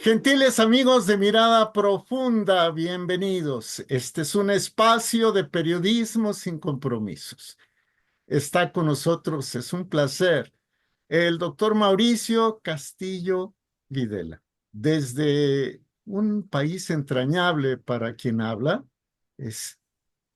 Gentiles amigos de Mirada Profunda, bienvenidos. Este es un espacio de periodismo sin compromisos. Está con nosotros, es un placer, el doctor Mauricio Castillo Videla, desde un país entrañable para quien habla, es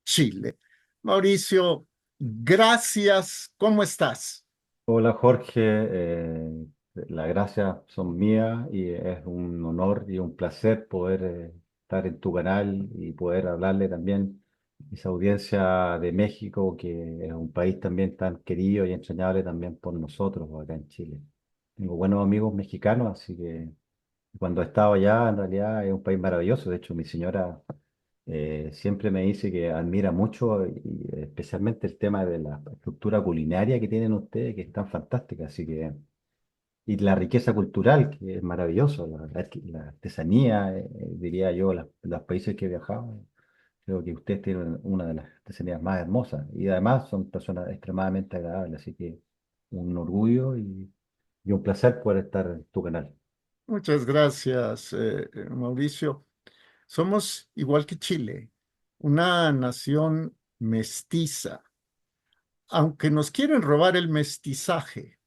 Chile. Mauricio, gracias. ¿Cómo estás? Hola Jorge, las gracias son mías y es un honor y un placer poder estar en tu canal y poder hablarle también a esa audiencia de México, que es un país también tan querido y entrañable también por nosotros acá en Chile. Tengo buenos amigos mexicanos, así que cuando he estado allá en realidad es un país maravilloso. De hecho, mi señora siempre me dice que admira mucho y especialmente el tema de la estructura culinaria que tienen ustedes, que es tan fantástica, así que, y la riqueza cultural, que es maravilloso, la artesanía, diría yo, los países que he viajado, creo que ustedes tienen una de las artesanías más hermosas y además son personas extremadamente agradables, así que un orgullo y un placer poder estar en tu canal. Muchas gracias, Mauricio. Somos igual que Chile, una nación mestiza. Aunque nos quieren robar el mestizaje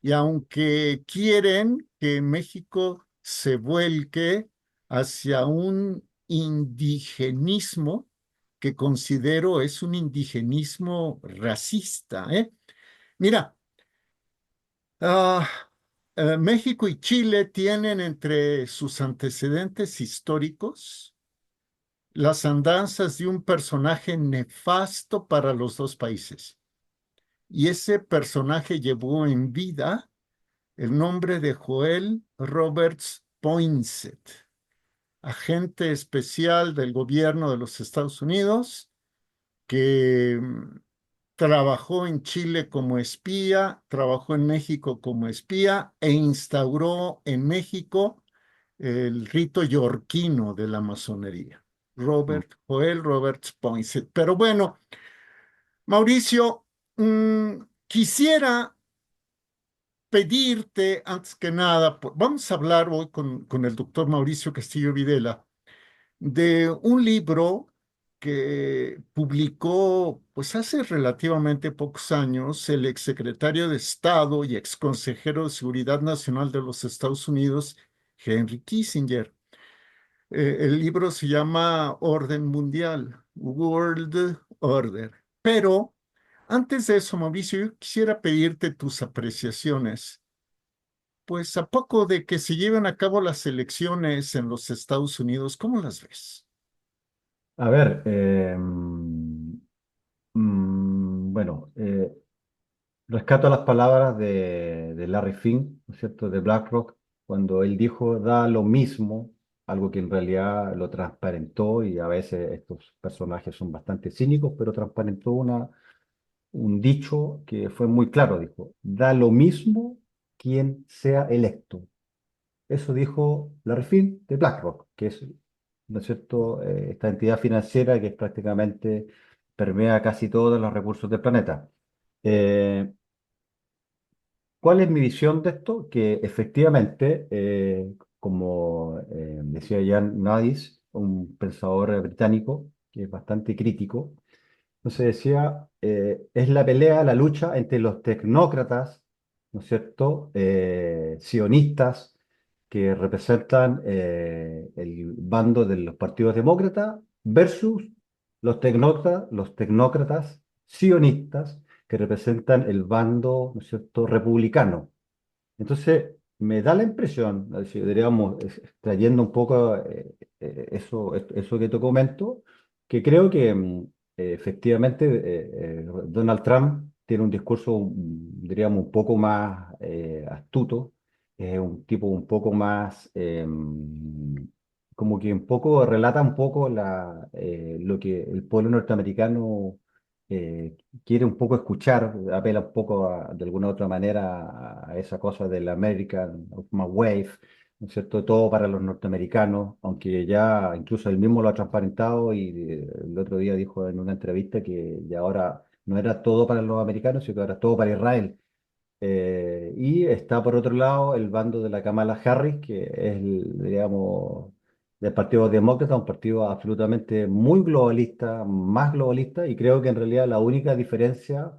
y aunque quieren que México se vuelque hacia un indigenismo que considero es un indigenismo racista, ¿eh? Mira, ah, México y Chile tienen entre sus antecedentes históricos las andanzas de un personaje nefasto para los dos países. Y ese personaje llevó en vida el nombre de Joel Roberts Poinsett, agente especial del gobierno de los Estados Unidos, que trabajó en Chile como espía, trabajó en México como espía e instauró en México el rito yorquino de la masonería. Mm. Joel Roberts Poinsett. Pero bueno, Mauricio, quisiera pedirte antes que nada, vamos a hablar hoy con el doctor Mauricio Castillo Videla de un libro que publicó pues hace relativamente pocos años el exsecretario de Estado y exconsejero de Seguridad Nacional de los Estados Unidos, Henry Kissinger. El libro se llama Orden Mundial, World Order. Pero antes de eso, Mauricio, yo quisiera pedirte tus apreciaciones. Pues a poco de que se lleven a cabo las elecciones en los Estados Unidos, ¿cómo las ves? A ver, bueno, rescato las palabras de Larry Fink, ¿no es cierto?, de BlackRock, cuando él dijo, da lo mismo, algo que en realidad lo transparentó, y a veces estos personajes son bastante cínicos, pero transparentó un dicho que fue muy claro, dijo, da lo mismo quien sea electo. Eso dijo Larry Fink de BlackRock, que es, ¿no es cierto?, esta entidad financiera que es prácticamente permea casi todos los recursos del planeta. Eh, ¿Cuál es mi visión de esto? Que efectivamente, como decía Jan Nadis, un pensador británico que es bastante crítico, entonces decía, es la pelea, la lucha entre los tecnócratas, ¿no es cierto?, sionistas, que representan el bando de los partidos demócratas, versus los tecnócratas sionistas, que representan el bando, ¿no es cierto?, republicano. Entonces, me da la impresión, si diríamos, extrayendo un poco eso que te comento, que creo que efectivamente Donald Trump tiene un discurso, diríamos, un poco más astuto, es un tipo un poco más, como que un poco relata un poco lo que el pueblo norteamericano quiere un poco escuchar, apela un poco de alguna u otra manera a esa cosa del American of my Wave, ¿no es cierto? Todo para los norteamericanos, aunque ya incluso él mismo lo ha transparentado y el otro día dijo en una entrevista que ya ahora no era todo para los americanos, sino que ahora es todo para Israel. Y está por otro lado el bando de la Kamala Harris, que es, digamos, del Partido Demócrata, un partido absolutamente muy globalista, más globalista, y creo que en realidad la única diferencia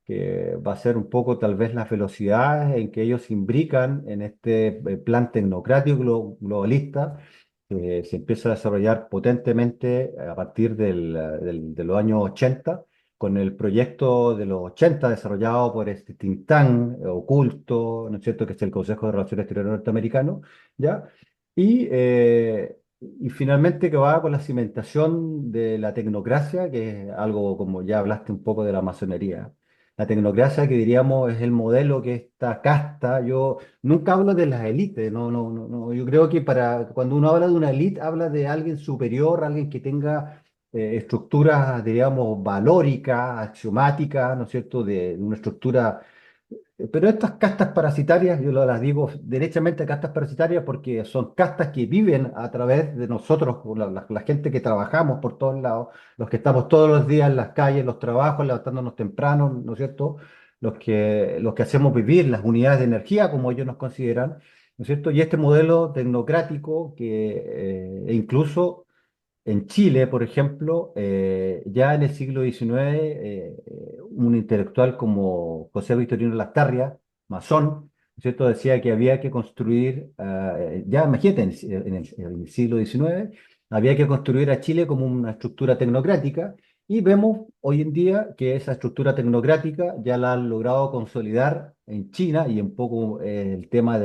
que va a ser un poco tal vez las velocidades en que ellos se imbrican en este plan tecnocrático globalista que se empieza a desarrollar potentemente a partir de los años 80, con el proyecto de los 80 desarrollado por este think tank oculto, ¿no es cierto?, que es el Consejo de Relaciones Exteriores norteamericano, ¿ya? Y finalmente que va con la cimentación de la tecnocracia, que es algo como ya hablaste un poco de la masonería. La tecnocracia que diríamos es el modelo que esta casta, yo nunca hablo de las élites, no, yo creo que cuando uno habla de una élite, habla de alguien superior, alguien que tenga estructuras, diríamos, valóricas, axiomáticas, ¿no es cierto?, de una estructura pero estas castas parasitarias, yo las digo derechamente castas parasitarias porque son castas que viven a través de nosotros, la gente que trabajamos por todos lados, los que estamos todos los días en las calles, los trabajos, levantándonos temprano, ¿no es cierto? Los que hacemos vivir las unidades de energía, como ellos nos consideran, ¿no es cierto? Y este modelo tecnocrático e incluso en Chile, por ejemplo, ya en el siglo XIX, un intelectual como José Victorino Lastarria, masón, ¿no es cierto?, decía que había que construir, ya imagínate, en el siglo XIX, había que construir a Chile como una estructura tecnocrática, y vemos hoy en día que esa estructura tecnocrática ya la han logrado consolidar en China, y un poco el tema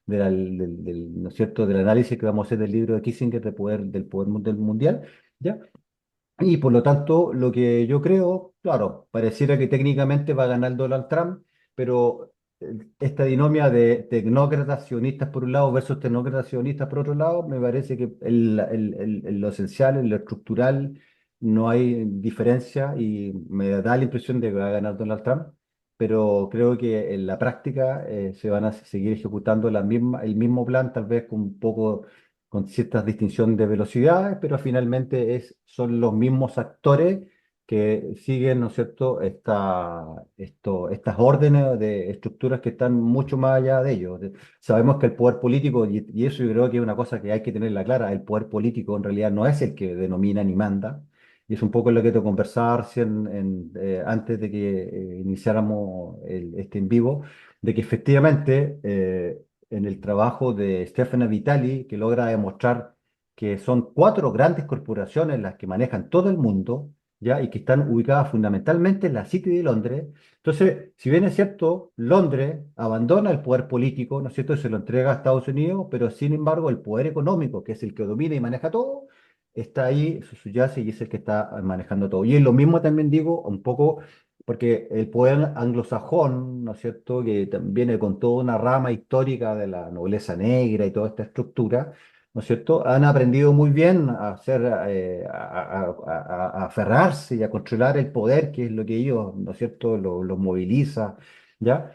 ¿no es cierto?, del análisis que vamos a hacer del libro de Kissinger del poder mundial, ¿ya? Y por lo tanto, lo que yo creo, claro, pareciera que técnicamente va a ganar Donald Trump, pero esta dinomia de tecnócratas sionistas por un lado versus tecnócratas sionistas por otro lado, me parece que en lo esencial, en lo estructural, no hay diferencia y me da la impresión de que va a ganar Donald Trump, pero creo que en la práctica se van a seguir ejecutando el mismo plan, tal vez con ciertas distinciones de velocidades, pero finalmente son los mismos actores que siguen, ¿no es cierto?, estas órdenes de estructuras que están mucho más allá de ellos. Sabemos que el poder político, y eso yo creo que es una cosa que hay que tenerla clara, el poder político en realidad no es el que denomina ni manda, y es un poco lo que te conversaba recién antes de que iniciáramos este en vivo, de que efectivamente en el trabajo de Stefano Vitali, que logra demostrar que son cuatro grandes corporaciones las que manejan todo el mundo, ¿ya? Y que están ubicadas fundamentalmente en la City de Londres. Entonces, si bien es cierto, Londres abandona el poder político, ¿no es cierto?, y se lo entrega a Estados Unidos, pero sin embargo el poder económico, que es el que domina y maneja todo, está ahí, eso subyace y es el que está manejando todo. Y es lo mismo también digo, un poco porque el poder anglosajón, ¿no es cierto?, que viene con toda una rama histórica de la nobleza negra y toda esta estructura, ¿no es cierto?, han aprendido muy bien a hacer, a aferrarse y a controlar el poder, que es lo que ellos, ¿no es cierto?, los moviliza, ¿ya?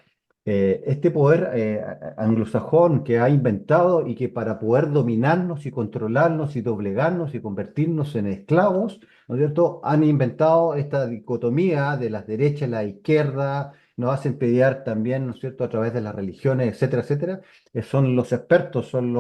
Este poder anglosajón que ha inventado y que para poder dominarnos y controlarnos y doblegarnos y convertirnos en esclavos, ¿no es cierto?, han inventado esta dicotomía de las derechas y la izquierda, nos hacen pelear también, ¿no es cierto?, a través de las religiones, etcétera, etcétera. Son los expertos, son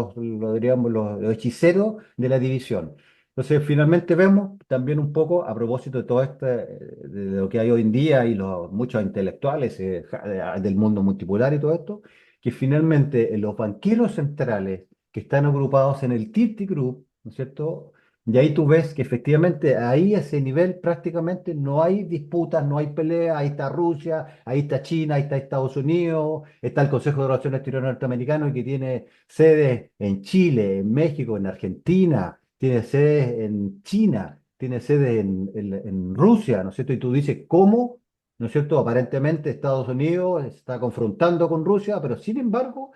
diríamos, los hechiceros de la división. Entonces, finalmente vemos también un poco, a propósito de todo esto, de lo que hay hoy en día y los muchos intelectuales del mundo multipolar y todo esto, que finalmente los banqueros centrales que están agrupados en el Tilty Group, ¿no es cierto?, y ahí tú ves que efectivamente ahí a ese nivel prácticamente no hay disputas, no hay peleas, ahí está Rusia, ahí está China, ahí está Estados Unidos, está el Consejo de Relaciones Exteriores norteamericano que tiene sedes en Chile, en México, en Argentina, tiene sedes en China, tiene sedes en Rusia, ¿no es cierto? Y tú dices, ¿cómo? ¿No es cierto? Aparentemente Estados Unidos está confrontando con Rusia, pero sin embargo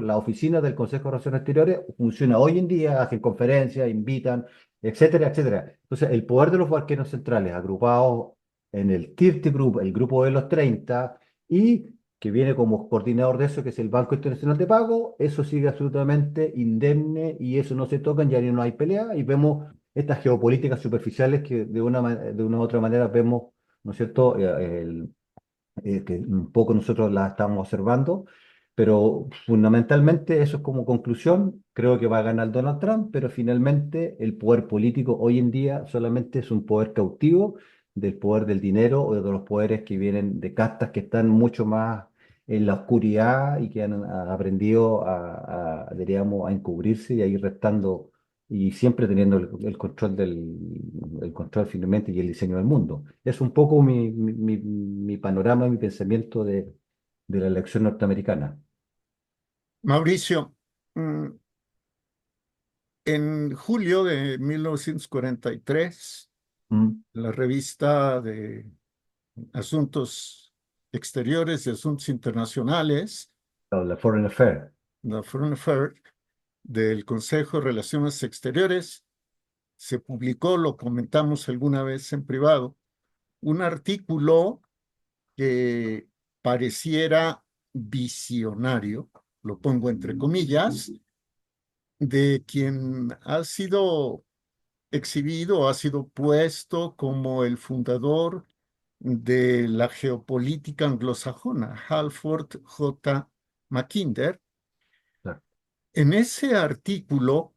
la oficina del Consejo de Relaciones Exteriores funciona hoy en día, hacen conferencias, invitan, etcétera, etcétera. Entonces, el poder de los banqueros centrales agrupados en el 30 Group, el grupo de los 30, y que viene como coordinador de eso, que es el Banco Internacional de Pago, eso sigue absolutamente indemne y eso no se toca, ya no hay pelea, y vemos estas geopolíticas superficiales que de una u otra manera vemos, ¿no es cierto? que un poco nosotros la estamos observando, pero fundamentalmente eso es como conclusión. Creo que va a ganar Donald Trump, pero finalmente el poder político hoy en día solamente es un poder cautivo del poder del dinero o de los poderes que vienen de castas que están mucho más en la oscuridad y que han aprendido diríamos, a encubrirse y a ir restando y siempre teniendo el control el control finalmente y el diseño del mundo. Es un poco mi panorama, mi pensamiento de la elección norteamericana. Mauricio, mm, en julio de 1943, Mm. la revista de Asuntos Exteriores y Asuntos Internacionales, La Foreign Affair. la Foreign Affairs, del Consejo de Relaciones Exteriores, se publicó, lo comentamos alguna vez en privado, un artículo que pareciera visionario, lo pongo entre comillas, de quien ha sido exhibido, ha sido puesto como el fundador de la geopolítica anglosajona, Halford J. Mackinder. Claro. En ese artículo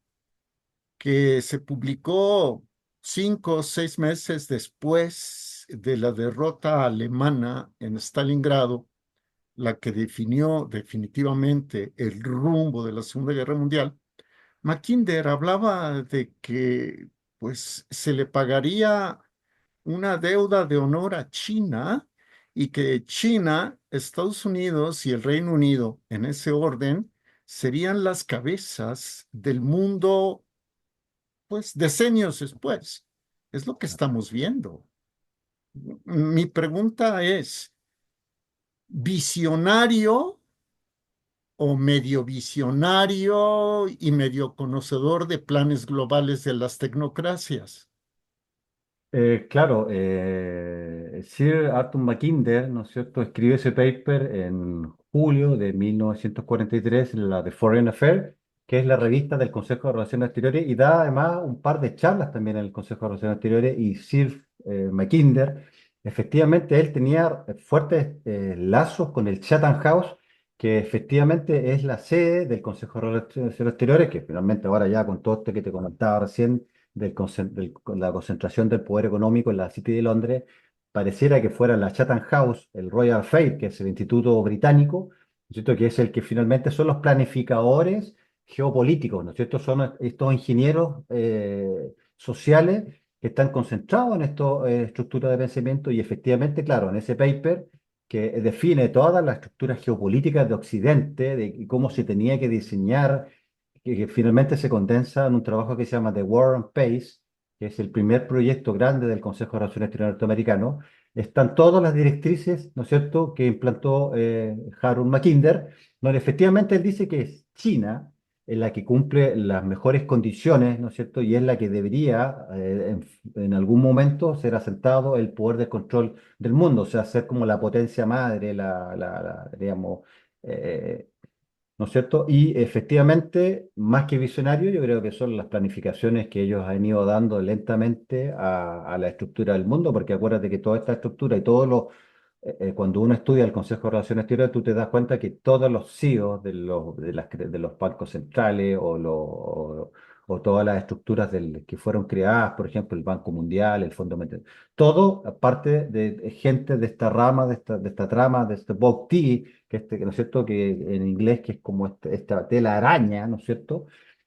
que se publicó 5 o 6 meses después de la derrota alemana en Stalingrado, la que definió definitivamente el rumbo de la Segunda Guerra Mundial, Mackinder hablaba de que pues se le pagaría una deuda de honor a China y que China, Estados Unidos y el Reino Unido, en ese orden, serían las cabezas del mundo, pues decenios después. Es lo que estamos viendo. Mi pregunta es, ¿visionario o medio visionario y medio conocedor de planes globales de las tecnocracias? Claro, Sir Arthur Mackinder, ¿no es cierto?, escribe ese paper en julio de 1943 en la de Foreign Affairs, que es la revista del Consejo de Relaciones Exteriores, y da además un par de charlas también en el Consejo de Relaciones Exteriores, y Sir Mackinder, efectivamente, él tenía fuertes lazos con el Chatham House, que efectivamente es la sede del Consejo de Relaciones Exteriores, que finalmente ahora ya con todo esto que te comentaba recién, con la concentración del poder económico en la City de Londres, pareciera que fuera la Chatham House, el Royal Fair, que es el instituto británico, ¿no es cierto?, que es el que finalmente son los planificadores geopolíticos, ¿no es cierto? Son estos ingenieros sociales que están concentrados en estas estructuras de pensamiento y efectivamente, claro, en ese paper que define todas las estructuras geopolíticas de Occidente, de cómo se tenía que diseñar que finalmente se condensa en un trabajo que se llama The War and Peace, que es el primer proyecto grande del Consejo de Relaciones Exteriores norteamericano. Están todas las directrices, ¿no es cierto?, que implantó Harold Mackinder, donde efectivamente él dice que es China en la que cumple las mejores condiciones, ¿no es cierto?, y es la que debería en algún momento ser asentado el poder de control del mundo, o sea, ser como la potencia madre, digamos, eh, ¿no es cierto? Y efectivamente, más que visionario, yo creo que son las planificaciones que ellos han ido dando lentamente a la estructura del mundo, porque acuérdate que toda esta estructura y todos los, cuando uno estudia el Consejo de Relaciones Exteriores, tú te das cuenta que todos los CEOs de los bancos centrales o todas las estructuras que fueron creadas, por ejemplo, el Banco Mundial, el Fondo Monetario, todo aparte de gente de esta rama, de esta trama, de este Bob T, ¿no es cierto?, que en inglés que es como esta tela araña, ¿no es cierto?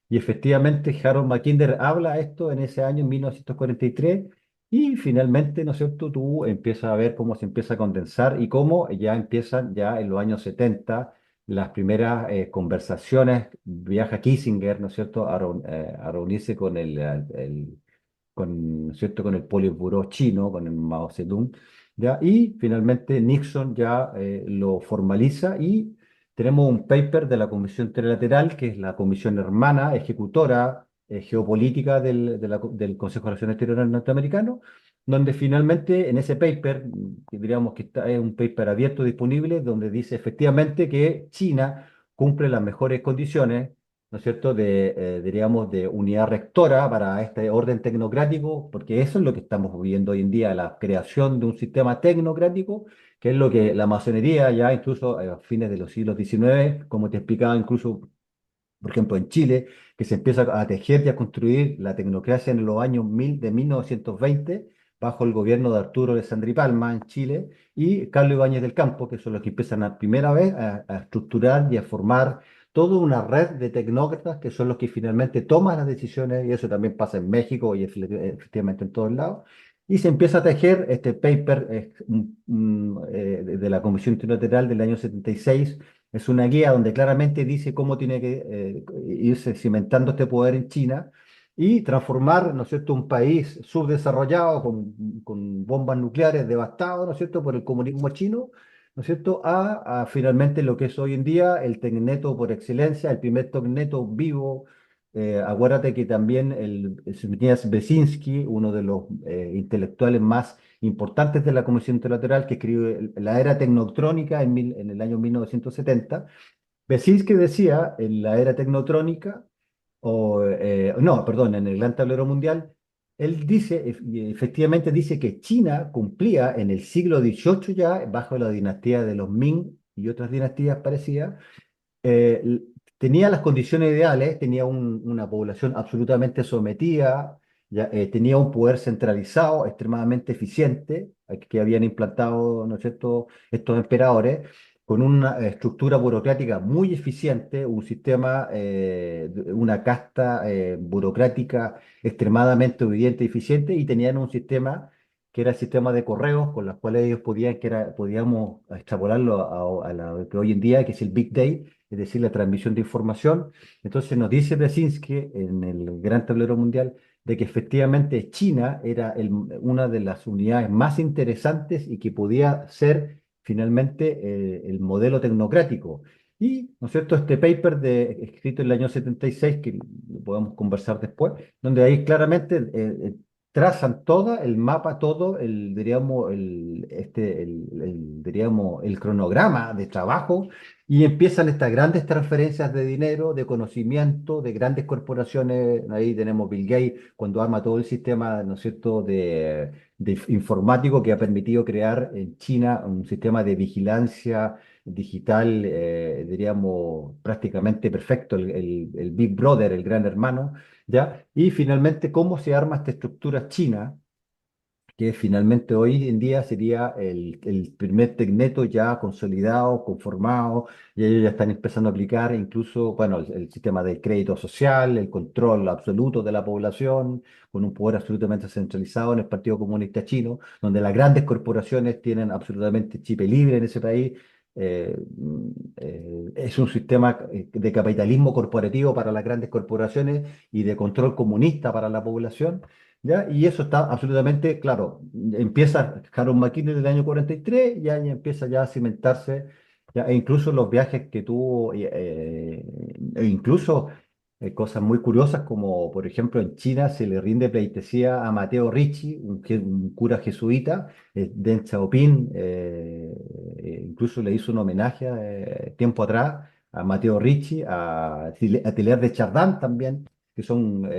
Y efectivamente Harold Mackinder habla esto en ese año, en 1943, y finalmente, ¿no es cierto?, tú empiezas a ver cómo se empieza a condensar y cómo ya empiezan ya en los años 70 las primeras conversaciones, viaja Kissinger, ¿no es cierto?, a reunirse con ¿no es cierto?, con el Politburó chino, con el Mao Zedong, ¿ya? Y finalmente Nixon ya lo formaliza y tenemos un paper de la Comisión Trilateral, que es la comisión hermana ejecutora geopolítica del Consejo de Relaciones Exteriores norteamericano, donde finalmente en ese paper, que diríamos que es un paper abierto disponible, donde dice efectivamente que China cumple las mejores condiciones, ¿no es cierto?, diríamos, de unidad rectora para este orden tecnocrático, porque eso es lo que estamos viviendo hoy en día, la creación de un sistema tecnocrático que es lo que la masonería ya incluso a fines de los siglos XIX, como te explicaba incluso por ejemplo, en Chile, que se empieza a tejer y a construir la tecnocracia en los años 1920, bajo el gobierno de Arturo Alessandri Palma en Chile y Carlos Ibáñez del Campo, que son los que empiezan a primera vez a estructurar y a formar toda una red de tecnócratas que son los que finalmente toman las decisiones, y eso también pasa en México y efectivamente en todos lados. Y se empieza a tejer este paper de la Comisión Trilateral del año 76. Es una guía donde claramente dice cómo tiene que irse cimentando este poder en China y transformar, ¿no es cierto?, un país subdesarrollado con bombas nucleares devastado, ¿no es cierto?, por el comunismo chino, ¿no es cierto?, a finalmente lo que es hoy en día el Tecneto por excelencia, el primer Tecneto vivo. Acuérdate que también el Zbigniew Brzezinski, uno de los intelectuales más importantes de la Comisión Internacional, que escribió La Era Tecnotrónica en el año 1970. Brzezinski decía en la Era Tecnotrónica, no, perdón, en el Gran Tablero Mundial, él dice, y efectivamente dice que China cumplía en el siglo XVIII ya, bajo la dinastía de los Ming y otras dinastías parecidas, eh, l- tenía las condiciones ideales, tenía una población absolutamente sometida, tenía un poder centralizado extremadamente eficiente que habían implantado, ¿no es cierto?, estos emperadores, con una estructura burocrática muy eficiente, un sistema, una casta burocrática extremadamente obediente y eficiente, y tenían un sistema que era el sistema de correos con los cuales ellos podían, podíamos extrapolarlo a lo que hoy en día, que es el Big Data, es decir, la transmisión de información. Entonces nos dice Brzezinski en el Gran Tablero Mundial de que efectivamente China era una de las unidades más interesantes y que podía ser finalmente el modelo tecnocrático. Y, ¿no es cierto?, este paper escrito en el año 76, que lo podemos conversar después, donde ahí claramente trazan todo el mapa, todo el, diríamos, diríamos, el cronograma de trabajo, y empiezan estas grandes transferencias de dinero, de conocimiento, de grandes corporaciones. Ahí tenemos Bill Gates cuando arma todo el sistema, ¿no es cierto?, de informático que ha permitido crear en China un sistema de vigilancia digital, diríamos, prácticamente perfecto, el Big Brother, el gran hermano, ¿ya? Y finalmente, ¿cómo se arma esta estructura china? Que finalmente hoy en día sería el primer tecneto ya consolidado, conformado, y ellos ya están empezando a aplicar incluso, bueno, el sistema del crédito social, el control absoluto de la población, con un poder absolutamente centralizado en el Partido Comunista Chino, donde las grandes corporaciones tienen absolutamente chip libre en ese país. Es un sistema de capitalismo corporativo para las grandes corporaciones y de control comunista para la población. ¿Ya? Y eso está absolutamente claro. Empieza Harold McKinley en el año 43, y empieza ya a cimentarse, ya, e incluso los viajes que tuvo, e incluso cosas muy curiosas como, por ejemplo, en China se le rinde pleitesía a Mateo Ricci, un cura jesuita, Deng Xiaoping, incluso le hizo un homenaje tiempo atrás a Mateo Ricci, a Teilhard de Chardin también, que son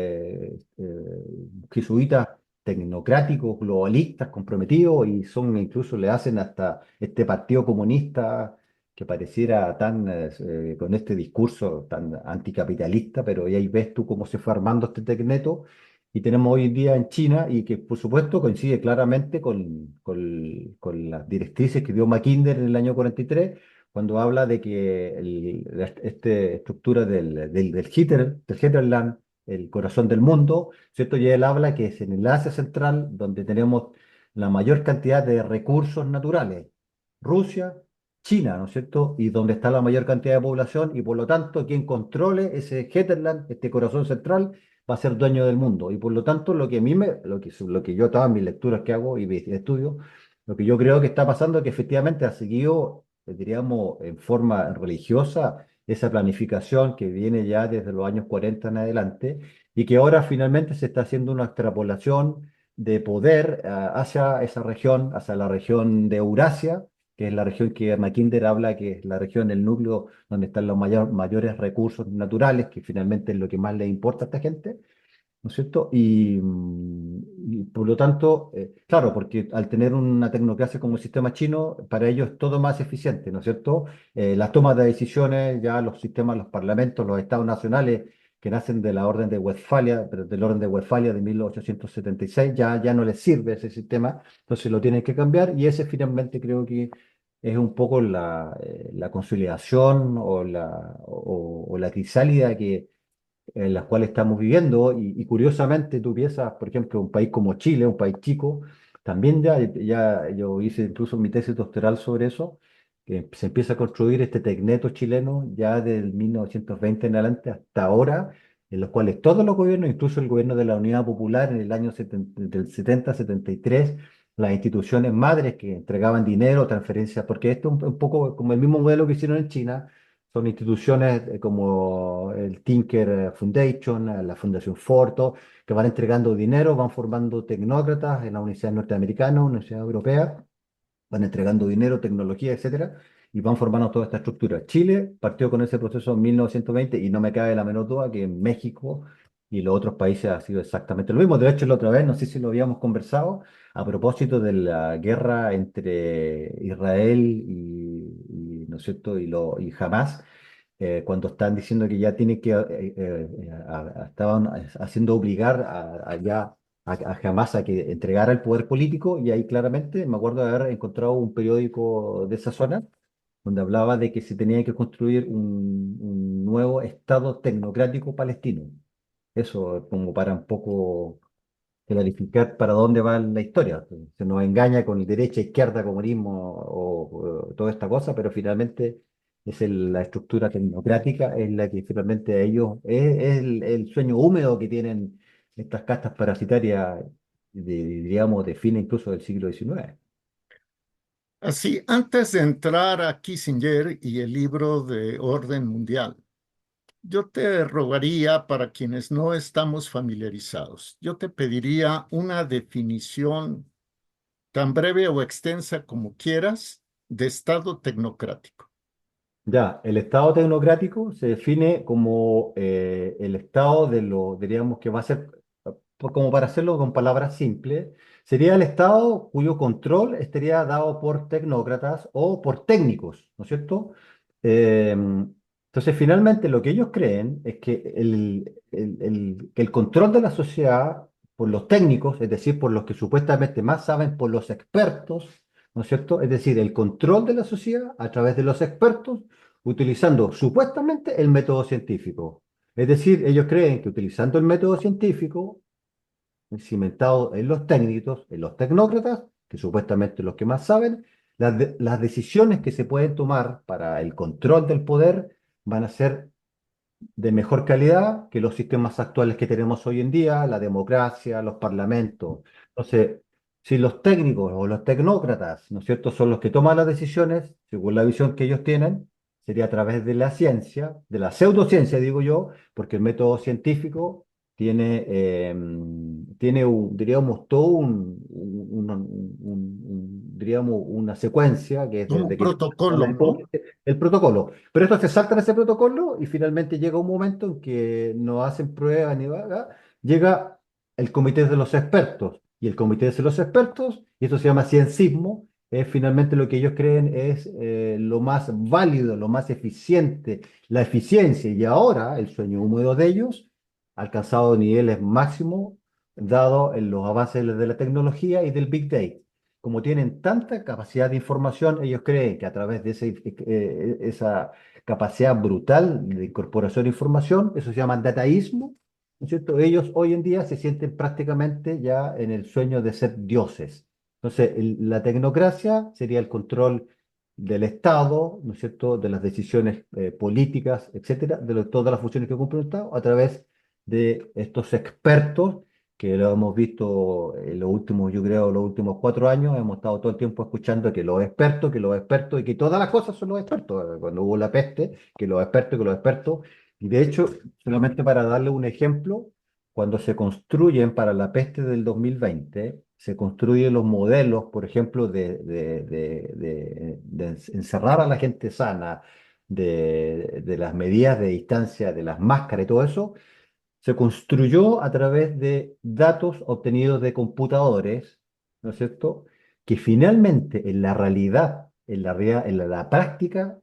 jesuitas tecnocráticos, globalistas, comprometidos, y son incluso le hacen hasta este partido comunista que pareciera tan, con este discurso tan anticapitalista, pero ahí ves tú cómo se fue armando este tecneto, y tenemos hoy en día en China, y que por supuesto coincide claramente con las directrices que dio Mackinder en el año 43, cuando habla de que esta estructura del Hinterland, el corazón del mundo, ¿cierto? Y él habla que es en el Asia Central donde tenemos la mayor cantidad de recursos naturales, Rusia, China, ¿no es cierto? Y donde está la mayor cantidad de población, y por lo tanto quien controle ese Hinterland, este corazón central, va a ser dueño del mundo. Y por lo tanto lo que a mí lo que yo, todas mis lecturas que hago y mis estudios, lo que yo creo que está pasando es que efectivamente ha seguido, diríamos, en forma religiosa esa planificación que viene ya desde los años 40 en adelante, y que ahora finalmente se está haciendo una extrapolación de poder hacia esa región, hacia la región de Eurasia, que es la región que Mackinder habla, que es la región, el núcleo donde están los mayores recursos naturales, que finalmente es lo que más le importa a esta gente. ¿no es cierto? Y por lo tanto, claro, porque al tener una tecnocracia como el sistema chino, para ellos es todo más eficiente, ¿no es cierto? Las tomas de decisiones, ya los sistemas, los parlamentos, los estados nacionales que nacen de la Orden de Westfalia, pero del Orden de Westfalia de 1876, ya no les sirve ese sistema, entonces lo tienen que cambiar y ese finalmente creo que es un poco la consolidación o la crisálida en las cuales estamos viviendo. Y curiosamente, tú piensas, por ejemplo, un país como Chile, un país chico, también ya yo hice incluso mi tesis doctoral sobre eso, que se empieza a construir este Tecneto chileno ya del 1920 en adelante hasta ahora, en los cuales todos los gobiernos, incluso el gobierno de la Unidad Popular en el año 70, del 70-73, las instituciones madres que entregaban dinero, transferencias, porque esto es un poco como el mismo modelo que hicieron en China. Son instituciones como el Tinker Foundation, la Fundación Forto, que van entregando dinero, van formando tecnócratas en la Universidad Norteamericana, Universidad Europea, van entregando dinero, tecnología, etcétera, y van formando toda esta estructura. Chile partió con ese proceso en 1920 y no me cabe la menor duda que en México y los otros países ha sido exactamente lo mismo. De hecho, la otra vez, no sé si lo habíamos conversado, a propósito de la guerra entre Israel ¿no es cierto? Y Hamas, cuando están diciendo que ya tiene que, estaban haciendo obligar a Hamas a que entregara el poder político, y ahí claramente me acuerdo de haber encontrado un periódico de esa zona donde hablaba de que se tenía que construir un nuevo Estado tecnocrático palestino. Eso como para un poco clarificar para dónde va la historia. Se nos engaña con derecha, izquierda, comunismo o toda esta cosa, pero finalmente la estructura tecnocrática es la que finalmente a ellos es el sueño húmedo que tienen estas castas parasitarias, diríamos, de fines incluso del siglo XIX. Así, antes de entrar a Kissinger y el libro de Orden Mundial, yo te rogaría, para quienes no estamos familiarizados, yo te pediría una definición tan breve o extensa como quieras de Estado tecnocrático. Ya, el Estado tecnocrático se define como el Estado diríamos que va a ser, como para hacerlo con palabras simples, sería el Estado cuyo control estaría dado por tecnócratas o por técnicos, ¿no es cierto? Entonces, finalmente, lo que ellos creen es que que el control de la sociedad por los técnicos, es decir, por los que supuestamente más saben, por los expertos, ¿no es cierto? Es decir, el control de la sociedad a través de los expertos utilizando supuestamente el método científico. Es decir, ellos creen que utilizando el método científico, cimentado en los técnicos, en los tecnócratas, que supuestamente los que más saben, las decisiones que se pueden tomar para el control del poder van a ser de mejor calidad que los sistemas actuales que tenemos hoy en día, la democracia, los parlamentos. Entonces, si los técnicos o los tecnócratas, ¿no es cierto?, son los que toman las decisiones, según la visión que ellos tienen, sería a través de la ciencia, de la pseudociencia, digo yo, porque el método científico tiene diríamos, todo diríamos, una secuencia que es Como un desde que se toman protocolo, las ¿no? hipótesis, el protocolo. Pero estos se saltan ese protocolo y finalmente llega un momento en que no hacen pruebas ni nada. Llega el comité de los expertos. Y el comité de los expertos, y esto se llama ciencismo, es finalmente lo que ellos creen es lo más válido, lo más eficiente, la eficiencia. Y ahora el sueño húmedo de ellos ha alcanzado niveles máximos, dado en los avances de la tecnología y del Big Data. Como tienen tanta capacidad de información, ellos creen que a través de esa capacidad brutal de incorporación de información, eso se llama dataísmo, ¿no es cierto? Ellos hoy en día se sienten prácticamente ya en el sueño de ser dioses. Entonces, la tecnocracia sería el control del Estado, ¿no es cierto?, de las decisiones políticas, etcétera, todas las funciones que cumple el Estado, a través de estos expertos que lo hemos visto en los últimos, yo creo, los últimos 4 años. Hemos estado todo el tiempo escuchando que los expertos, y que todas las cosas son los expertos. Cuando hubo la peste, que los expertos. Y de hecho, solamente para darle un ejemplo, cuando se construyen para la peste del 2020, se construyen los modelos, por ejemplo, de encerrar a la gente sana, de las medidas de distancia, de las máscaras y todo eso. se construyó a través de datos obtenidos de computadores, ¿no es cierto? Que finalmente en la realidad, en la práctica,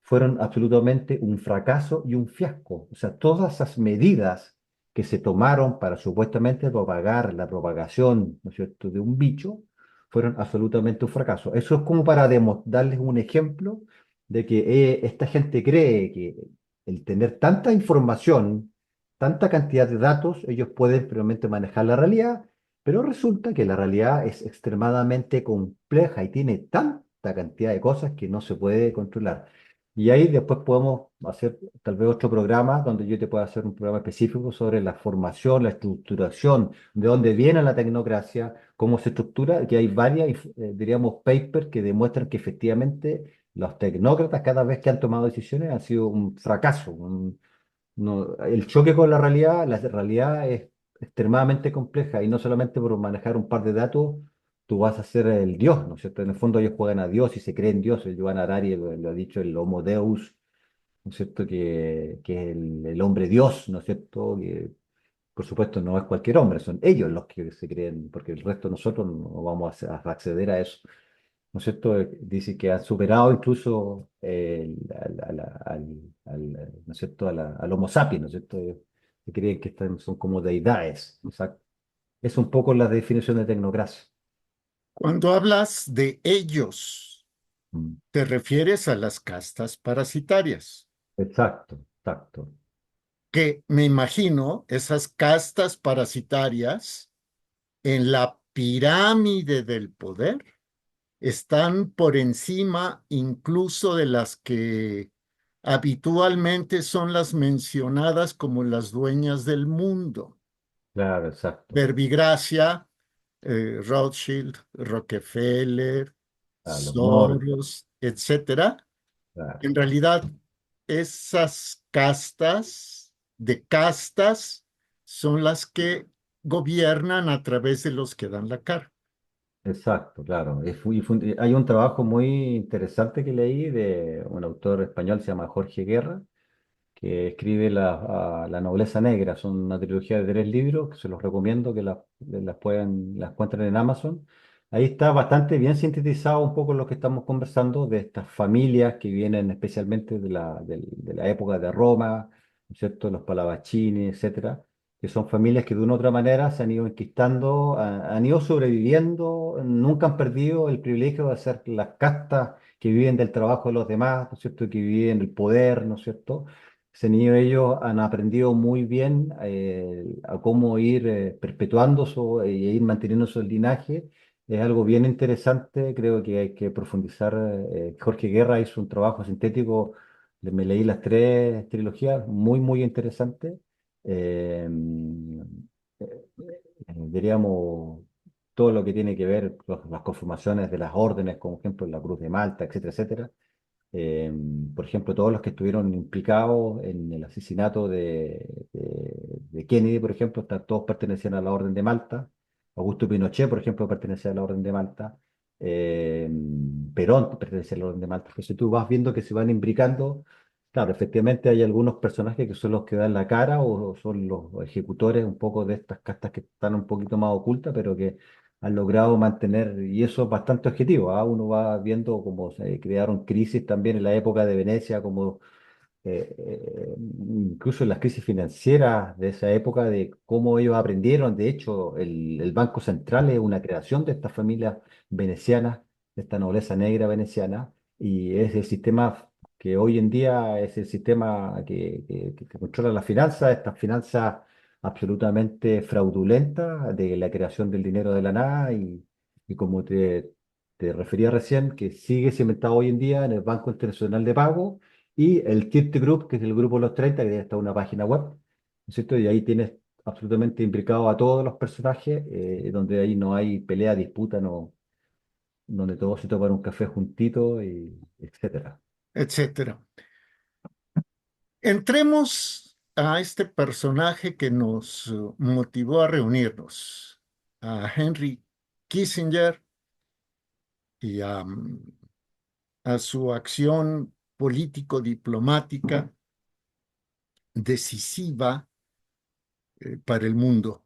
fueron absolutamente un fracaso y un fiasco. O sea, todas esas medidas que se tomaron para supuestamente propagar la propagación, ¿no es cierto?, de un bicho, fueron absolutamente un fracaso. Eso es como para darles un ejemplo de que esta gente cree que el tener tanta información, tanta cantidad de datos, ellos pueden realmente manejar la realidad, pero resulta que la realidad es extremadamente compleja y tiene tanta cantidad de cosas que no se puede controlar. Y ahí después podemos hacer tal vez otro programa donde yo te pueda hacer un programa específico sobre la formación, la estructuración, de dónde viene la tecnocracia, cómo se estructura, que hay varias, diríamos, papers que demuestran que efectivamente los tecnócratas cada vez que han tomado decisiones han sido un fracaso. El choque con la realidad es extremadamente compleja y no solamente por manejar un par de datos tú vas a ser el Dios, ¿no es cierto? En el fondo ellos juegan a Dios y se creen Dios. El Joan Harari lo ha dicho, el Homo Deus, ¿no es cierto? Que es el hombre Dios, ¿no es cierto? Que por supuesto no es cualquier hombre, son ellos los que se creen, porque el resto de nosotros no vamos a acceder a eso. ¿No es cierto? Dice que han superado incluso ¿no es cierto? Al Homo sapiens, ¿no es cierto? Que creen que son como deidades. O sea, es un poco la definición de tecnocracia. Cuando hablas de ellos, Mm. te refieres a las castas parasitarias, Exacto, exacto. que me imagino esas castas parasitarias en la pirámide del poder están por encima incluso de las que habitualmente son las mencionadas como las dueñas del mundo. Claro, exacto. Verbigracia, Rothschild, Rockefeller, A los Nord, Soros, etcétera. claro. En realidad, esas castas de castas son las que gobiernan a través de los que dan la cara. Exacto, claro. Hay un trabajo muy interesante que leí de un autor español, se llama Jorge Guerra, que escribe La Nobleza Negra. Son una trilogía de 3 libros que se los recomiendo que las encuentren en Amazon. Ahí está bastante bien sintetizado un poco lo que estamos conversando de estas familias que vienen especialmente de la época de Roma, ¿no es cierto? Los Pallavicini, etcétera, que son familias que de una u otra manera se han ido enquistando, han ido sobreviviendo, nunca han perdido el privilegio de ser las castas que viven del trabajo de los demás, ¿no es cierto? Que viven el poder, ¿no es cierto? Ese niño ellos han aprendido muy bien a cómo ir perpetuando y ir manteniendo su linaje. Es algo bien interesante, creo que hay que profundizar. Jorge Guerra hizo un trabajo sintético, me leí las 3 trilogías, muy, muy interesante. Eh, Diríamos, todo lo que tiene que ver con las conformaciones de las órdenes, como ejemplo la Cruz de Malta, etcétera, etcétera. Eh, por ejemplo, todos los que estuvieron implicados en el asesinato de Kennedy, por ejemplo, todos pertenecían a la Orden de Malta. Augusto Pinochet, por ejemplo, pertenecía a la Orden de Malta. Eh, Perón pertenecía a la Orden de Malta. Entonces tú vas viendo que se van imbricando. Claro, efectivamente hay algunos personajes que son los que dan la cara o son los ejecutores un poco de estas castas que están un poquito más ocultas, pero que han logrado mantener, y eso es bastante objetivo, ¿ah? Uno va viendo cómo se crearon crisis también en la época de Venecia, como incluso en las crisis financieras de esa época, de cómo ellos aprendieron. De hecho, el Banco Central es una creación de estas familias venecianas, de esta nobleza negra veneciana, y es el sistema que hoy en día es el sistema que controla las finanzas, estas finanzas absolutamente fraudulentas de la creación del dinero de la nada y como te refería recién, que sigue cimentado hoy en día en el Banco Internacional de Pago y el Tirte Group, que es el grupo de los 30 que está una página web, ¿no es cierto? Y ahí tienes absolutamente implicado a todos los personajes, donde ahí no hay pelea, disputa, no, donde todos se toman un café juntito, y etcétera. Etcétera. Entremos a este personaje que nos motivó a reunirnos, a Henry Kissinger y a su acción político-diplomática decisiva para el mundo.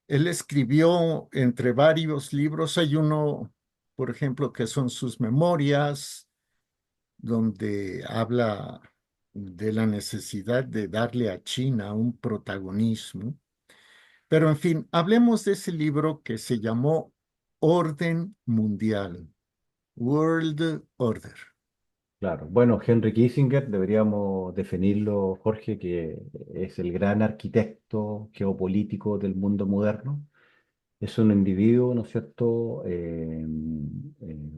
Él escribió entre varios libros, hay uno, por ejemplo, que son sus memorias, donde habla de la necesidad de darle a China un protagonismo. Pero en fin, hablemos de ese libro que se llamó Orden Mundial, World Order. Claro. Bueno, Henry Kissinger, deberíamos definirlo, Jorge, que es el gran arquitecto geopolítico del mundo moderno. Es un individuo, ¿no es cierto?,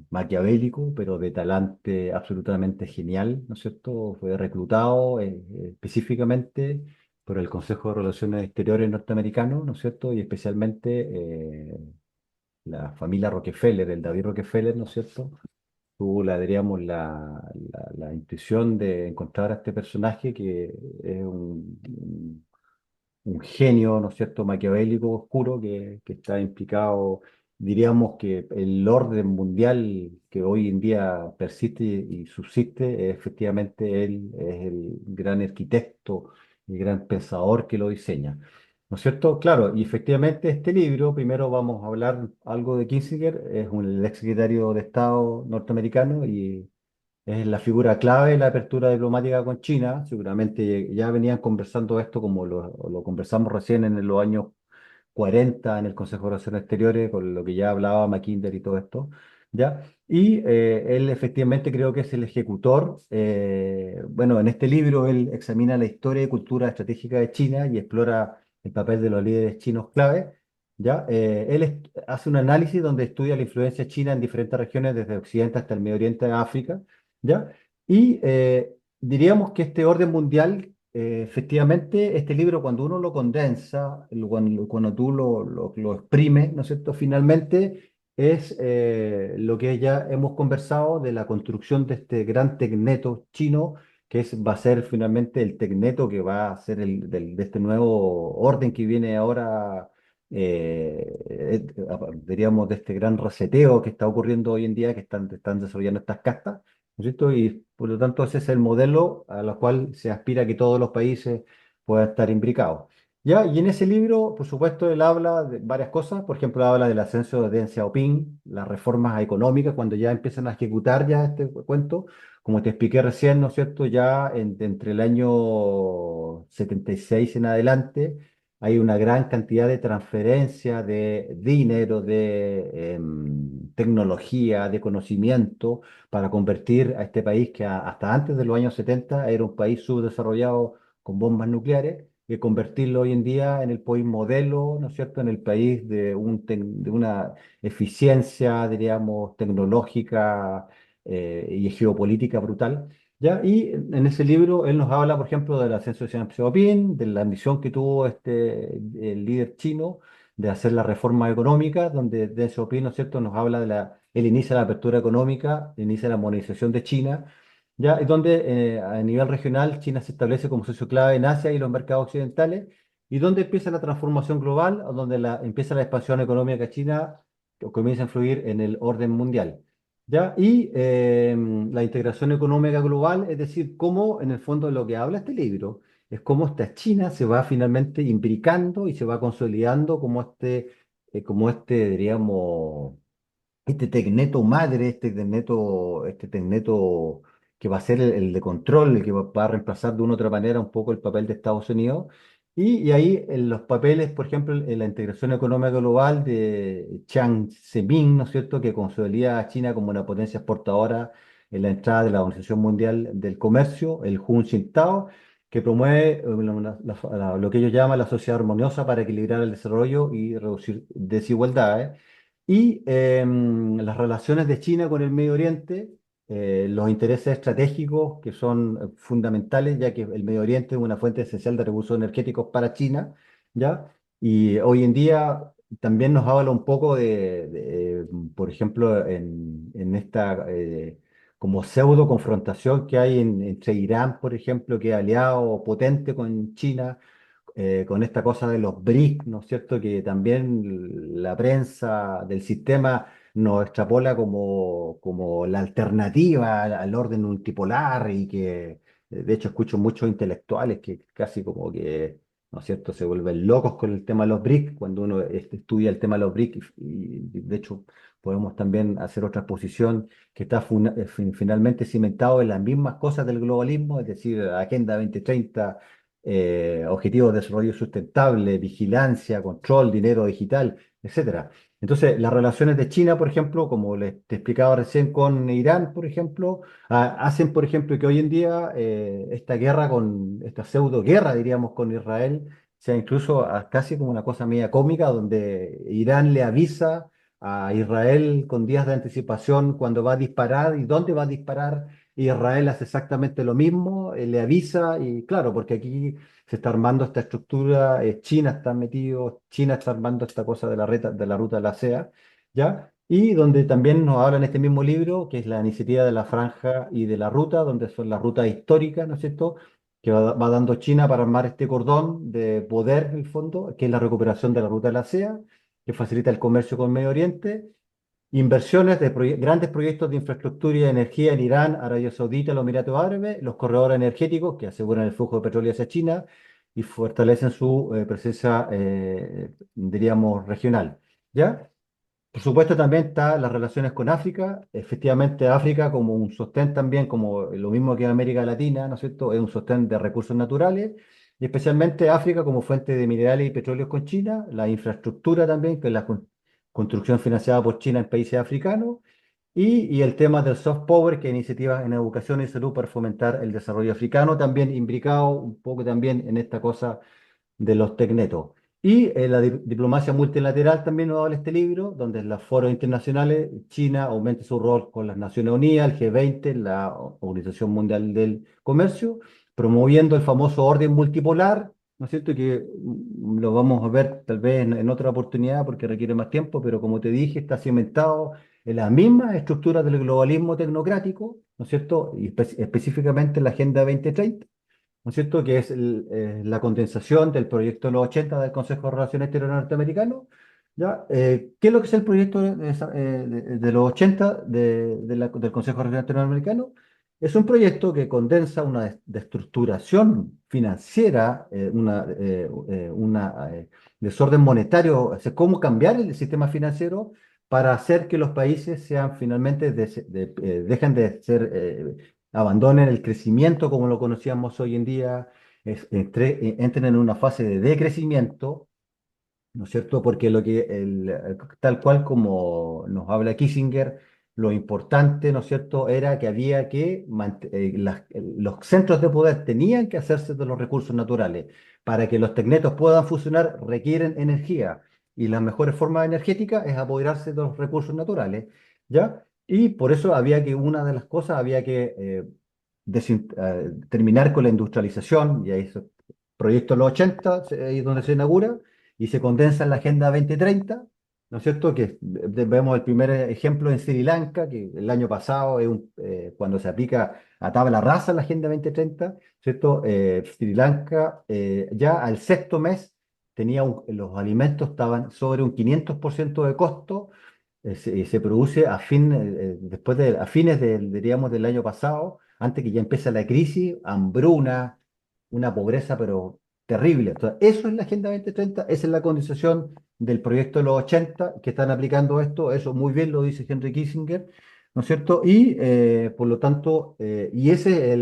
maquiavélico, pero de talante absolutamente genial, ¿no es cierto? Fue reclutado específicamente por el Consejo de Relaciones Exteriores norteamericano, ¿no es cierto? Y especialmente la familia Rockefeller, el David Rockefeller, ¿no es cierto? Tuvo, diríamos, la intuición de encontrar a este personaje que es un genio, ¿no es cierto?, maquiavélico oscuro que está implicado, diríamos que el orden mundial que hoy en día persiste y subsiste, efectivamente él es el gran arquitecto, el gran pensador que lo diseña. ¿No es cierto? Claro, y efectivamente este libro, primero vamos a hablar algo de Kissinger, es el ex secretario de Estado norteamericano y es la figura clave de la apertura diplomática con China. Seguramente ya venían conversando esto como lo conversamos recién en los años 40 en el Consejo de Relaciones Exteriores, con lo que ya hablaba Mackinder y todo esto, ¿ya? Y él efectivamente creo que es el ejecutor. Bueno, en este libro él examina la historia y cultura estratégica de China y explora el papel de los líderes chinos clave, ¿ya? Él hace un análisis donde estudia la influencia china en diferentes regiones, desde Occidente hasta el Medio Oriente de África, ¿ya? Y diríamos que este orden mundial, efectivamente, este libro cuando uno lo condensa, cuando tú lo exprimes, ¿no es cierto? Finalmente es lo que ya hemos conversado de la construcción de este gran tecneto chino, va a ser finalmente el tecneto que va a ser de este nuevo orden que viene ahora, diríamos, de este gran reseteo que está ocurriendo hoy en día, que están desarrollando estas castas, ¿no es cierto? Y por lo tanto ese es el modelo a lo cual se aspira que todos los países puedan estar imbricados. ¿Ya? Y en ese libro, por supuesto, él habla de varias cosas. Por ejemplo, habla del ascenso de Deng Xiaoping, las reformas económicas, cuando ya empiezan a ejecutar ya este cuento. Como te expliqué recién, ¿no es cierto? Ya entre el año 76 en adelante hay una gran cantidad de transferencia de dinero, de tecnología, de conocimiento para convertir a este país que hasta antes de los años 70 era un país subdesarrollado con bombas nucleares, y convertirlo hoy en día en el país modelo, ¿no es cierto?, en el país de una eficiencia, diríamos, tecnológica y geopolítica brutal. ¿Ya? Y en ese libro él nos habla, por ejemplo, del ascenso de Deng Xiaoping, de la ambición que tuvo el líder chino de hacer la reforma económica, donde Deng Xiaoping, ¿no es cierto?, nos habla él inicia la apertura económica, inicia la modernización de China, ¿ya? Y donde a nivel regional China se establece como socio clave en Asia y los mercados occidentales, y donde empieza la transformación global, o donde empieza la expansión económica de China, que comienza a influir en el orden mundial. ¿Ya? Y la integración económica global, es decir, cómo en el fondo de lo que habla este libro, es cómo esta China se va finalmente imbricando y se va consolidando diríamos, este tecneto madre, este tecneto que va a ser el de control, el que va a reemplazar de una u otra manera un poco el papel de Estados Unidos. Y ahí en los papeles, por ejemplo, en la integración económica global de Chiang Zemin, ¿no es cierto?, que consolida a China como una potencia exportadora en la entrada de la Organización Mundial del Comercio, el Hun Jintao, que promueve lo que ellos llaman la sociedad armoniosa para equilibrar el desarrollo y reducir desigualdades. Y las relaciones de China con el Medio Oriente, los intereses estratégicos que son fundamentales, ya que el Medio Oriente es una fuente esencial de recursos energéticos para China, ¿ya? Y hoy en día también nos habla un poco por ejemplo, en esta como pseudo confrontación que hay entre Irán, por ejemplo, que es aliado potente con China, con esta cosa de los BRICS, ¿no es cierto? Que también la prensa del sistema nos extrapola como la alternativa al orden multipolar y que, de hecho, escucho muchos intelectuales que casi como que ¿no es cierto? Se vuelven locos con el tema de los BRIC, cuando uno estudia el tema de los BRIC, y de hecho podemos también hacer otra exposición que está finalmente cimentado en las mismas cosas del globalismo, es decir, Agenda 2030, Objetivos de Desarrollo Sustentable, vigilancia, control, dinero digital, etcétera. Entonces, las relaciones de China, por ejemplo, como les te explicaba recién con Irán, por ejemplo, hacen, por ejemplo, que hoy en día esta guerra esta pseudo guerra, diríamos, con Israel, sea incluso casi como una cosa media cómica, donde Irán le avisa a Israel con días de anticipación cuando va a disparar y dónde va a disparar. Israel hace exactamente lo mismo, le avisa y claro, porque aquí se está armando esta estructura, China está metido, China está armando esta cosa de la ruta de la SEA, ¿ya? Y donde también nos habla en este mismo libro, que es la iniciativa de la franja y de la ruta, donde son las rutas históricas, ¿no es cierto?, que va dando China para armar este cordón de poder, en el fondo, que es la recuperación de la ruta de la SEA, que facilita el comercio con Medio Oriente, inversiones de grandes proyectos de infraestructura y de energía en Irán, Arabia Saudita, los Emiratos Árabes, los corredores energéticos que aseguran el flujo de petróleo hacia China y fortalecen su presencia, diríamos, regional. ¿Ya? Por supuesto, también están las relaciones con África. Efectivamente, África como un sostén también, como lo mismo que América Latina, ¿no es cierto? Es un sostén de recursos naturales, y especialmente África como fuente de minerales y petróleos con China, la infraestructura también, que es la construcción financiada por China en países africanos, y el tema del soft power, que es iniciativas en educación y salud para fomentar el desarrollo africano, también imbricado un poco también en esta cosa de los tecnetos. Y la diplomacia multilateral también nos habla este libro, donde en los foros internacionales China aumenta su rol con las Naciones Unidas, el G20, la Organización Mundial del Comercio, promoviendo el famoso orden multipolar, ¿no es cierto? Que lo vamos a ver tal vez en otra oportunidad porque requiere más tiempo, pero como te dije, está cimentado en las mismas estructuras del globalismo tecnocrático, ¿no es cierto? Y específicamente en la Agenda 2030, ¿no es cierto? Que es la condensación del proyecto de los 80 del Consejo de Relaciones Exteriores norteamericano. ¿Ya? ¿Qué es lo que es el proyecto de los 80 del Consejo de Relaciones Exteriores norteamericano? Es un proyecto que condensa una destructuración financiera, desorden monetario, o sea, cómo cambiar el sistema financiero para hacer que los países sean finalmente, dejen de ser abandonen el crecimiento como lo conocíamos hoy en día, entren en una fase de decrecimiento, ¿no es cierto? Porque tal cual como nos habla Kissinger, lo importante, ¿no es cierto?, era que había que, los centros de poder tenían que hacerse de los recursos naturales. Para que los tecnetos puedan funcionar requieren energía y las mejores formas energéticas es apoderarse de los recursos naturales, ¿ya? Y por eso una de las cosas, había que terminar con la industrialización, y ahí proyecto de los 80, ahí es donde se inaugura, y se condensa en la Agenda 2030, ¿no es cierto? Que vemos el primer ejemplo en Sri Lanka, que el año pasado, cuando se aplica a tabla rasa la Agenda 2030, ¿cierto? Sri Lanka ya al sexto mes los alimentos estaban sobre un 500% de costo, se produce a fines diríamos, del año pasado, antes que ya empiece la crisis, hambruna, una pobreza pero terrible. Entonces, eso es la Agenda 2030, esa es la condición del proyecto de los 80 que están aplicando esto, eso muy bien lo dice Henry Kissinger, ¿no es cierto? Y por lo tanto, y ese es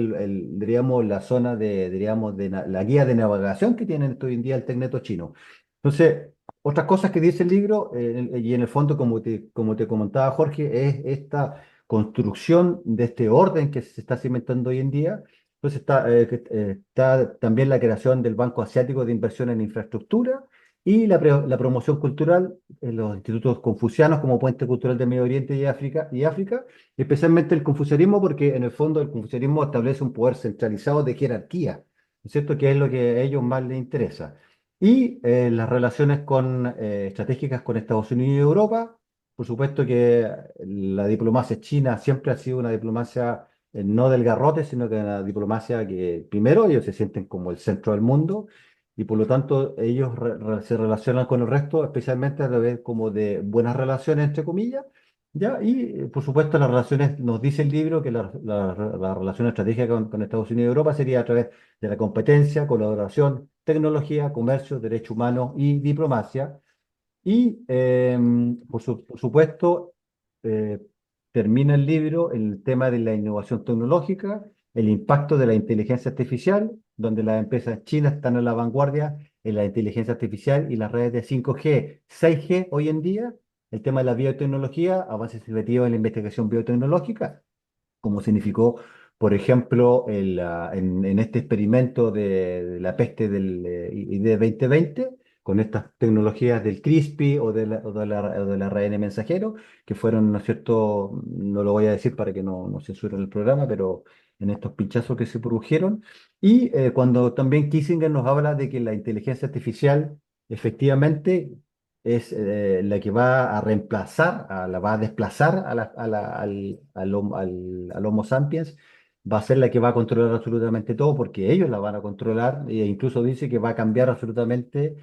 diríamos, la zona diríamos, la guía de navegación que tienen hoy en día el Tecneto chino. Entonces, otras cosas que dice el libro, y en el fondo, como te comentaba Jorge, es esta construcción de este orden que se está cimentando hoy en día. Entonces está también la creación del Banco Asiático de Inversión en Infraestructura y la promoción cultural en los institutos confucianos como Puente Cultural de Medio Oriente y África, especialmente el confucianismo, porque en el fondo el confucianismo establece un poder centralizado de jerarquía, ¿no es cierto? Que es lo que a ellos más les interesa. Y las relaciones estratégicas con Estados Unidos y Europa. Por supuesto que la diplomacia china siempre ha sido una diplomacia no del garrote, sino que una diplomacia que primero ellos se sienten como el centro del mundo y por lo tanto ellos se relacionan con el resto, especialmente a través como de buenas relaciones, entre comillas, ¿Ya? Y por supuesto las relaciones, nos dice el libro que la relación estratégica con Estados Unidos y Europa sería a través de la competencia, colaboración, tecnología, comercio, derechos humanos y diplomacia. Y por supuesto, eh, termina el libro en el tema de la innovación tecnológica, el impacto de la inteligencia artificial, donde las empresas chinas están a la vanguardia en la inteligencia artificial y las redes de 5G, 6G hoy en día, el tema de la biotecnología, avances significativos en la investigación biotecnológica, como significó, por ejemplo, en este experimento de la peste del ID 2020, con estas tecnologías del CRISPR o del ARN mensajero, que fueron, ¿no es cierto? No lo voy a decir para que no censuren el programa, pero en estos pinchazos que se produjeron. Y cuando también Kissinger nos habla de que la inteligencia artificial efectivamente es la que va a reemplazar, la va a desplazar al Homo sapiens, va a ser la que va a controlar absolutamente todo, porque ellos la van a controlar, e incluso dice que va a cambiar absolutamente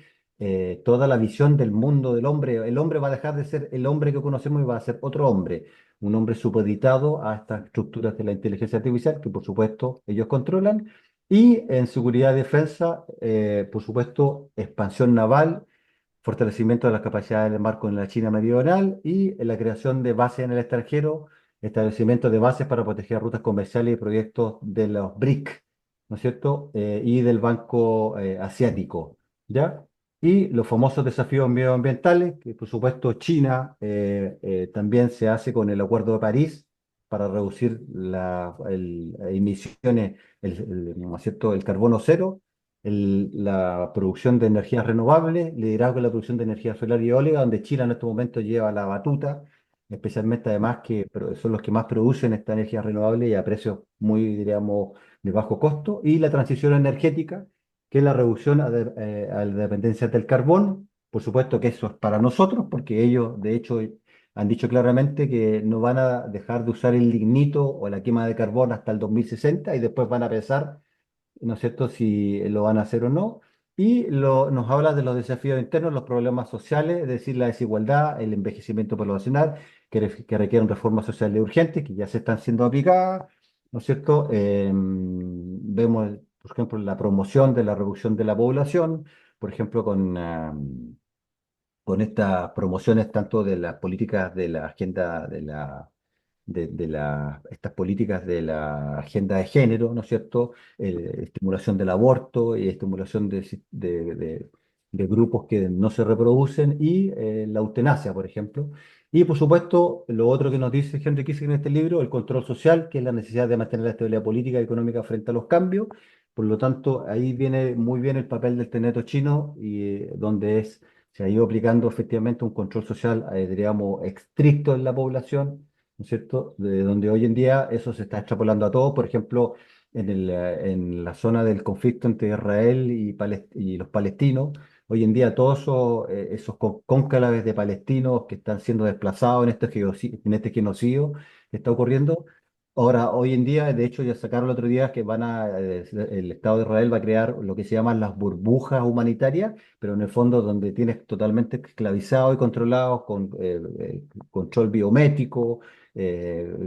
toda la visión del mundo del hombre. El hombre va a dejar de ser el hombre que conocemos y va a ser otro hombre, un hombre supeditado a estas estructuras de la inteligencia artificial, que por supuesto ellos controlan. Y en seguridad y defensa, por supuesto, expansión naval, fortalecimiento de las capacidades del marco en la China meridional y la creación de bases en el extranjero, establecimiento de bases para proteger rutas comerciales y proyectos de los BRIC, ¿no es cierto? Y del Banco Asiático, ¿ya? Y los famosos desafíos medioambientales, que por supuesto China también se hace con el Acuerdo de París para reducir las emisiones, ¿no es cierto?, el carbono cero, la producción de energías renovables, liderazgo en la producción de energía solar y eólica, donde Chile en este momento lleva la batuta, especialmente además que son los que más producen esta energía renovable y a precios muy, diríamos, de bajo costo, y la transición energética, que es la reducción a la dependencia del carbón. Por supuesto que eso es para nosotros, porque ellos, de hecho, han dicho claramente que no van a dejar de usar el lignito o la quema de carbón hasta el 2060 y después van a pensar, ¿no es cierto?, si lo van a hacer o no. Y nos habla de los desafíos internos, los problemas sociales, es decir, la desigualdad, el envejecimiento poblacional, que requieren reformas sociales urgentes, que ya se están siendo aplicadas, ¿no es cierto? Vemos, por ejemplo, la promoción de la reducción de la población, por ejemplo, con estas promociones tanto de las políticas de la agenda estas políticas de la agenda de género, ¿no es cierto? Estimulación del aborto y estimulación de grupos que no se reproducen y la eutanasia, por ejemplo. Y por supuesto, lo otro que nos dice Henry Kissinger en este libro, el control social, que es la necesidad de mantener la estabilidad política y económica frente a los cambios. Por lo tanto, ahí viene muy bien el papel del teneto chino y donde se ha ido aplicando efectivamente un control social, diríamos, estricto en la población, ¿no es cierto? De donde hoy en día eso se está extrapolando a todo, por ejemplo, en la zona del conflicto entre Israel y los palestinos. Hoy en día todos esos cónclaves de palestinos que están siendo desplazados en este genocidio que está ocurriendo. Ahora, hoy en día, de hecho, ya sacaron el otro día que el Estado de Israel va a crear lo que se llaman las burbujas humanitarias, pero en el fondo donde tienes totalmente esclavizados y controlados con control biométrico,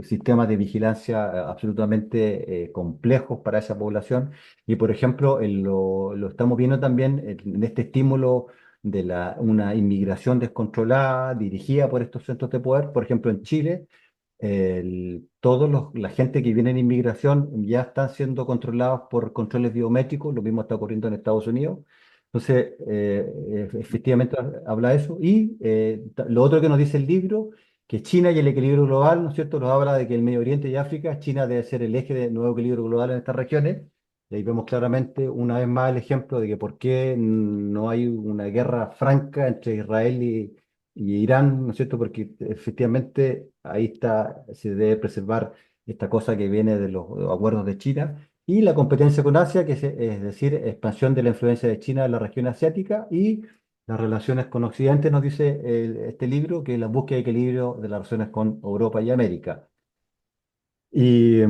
sistemas de vigilancia absolutamente complejos para esa población. Y por ejemplo, lo estamos viendo también en este estímulo de una inmigración descontrolada dirigida por estos centros de poder. Por ejemplo, en Chile, la gente que viene en inmigración ya están siendo controlados por controles biométricos, lo mismo está ocurriendo en Estados Unidos. Entonces, efectivamente habla de eso. Y lo otro que nos dice el libro, que China y el equilibrio global, ¿no es cierto? Nos habla de que el Medio Oriente y África, China debe ser el eje del nuevo equilibrio global en estas regiones. Y ahí vemos claramente una vez más el ejemplo de que por qué no hay una guerra franca entre Israel y Irán, ¿no es cierto? Porque efectivamente ahí está, se debe preservar esta cosa que viene de los acuerdos de China y la competencia con Asia, es decir, expansión de la influencia de China en la región asiática y las relaciones con Occidente, nos dice este libro, que es la búsqueda de equilibrio de las relaciones con Europa y América. Y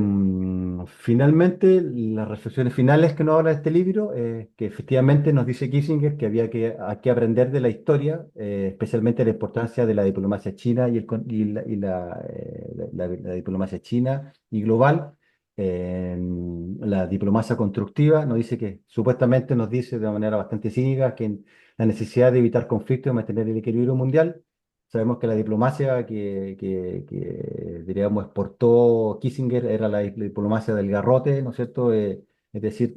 Finalmente, las reflexiones finales que nos habla este libro, que efectivamente nos dice Kissinger que hay que aprender de la historia, especialmente la importancia de la diplomacia china la diplomacia china y global, la diplomacia constructiva, nos dice que supuestamente nos dice de manera bastante cínica que la necesidad de evitar conflictos y mantener el equilibrio mundial. Sabemos que la diplomacia que, diríamos, exportó Kissinger era la diplomacia del garrote, ¿no es cierto? Es decir,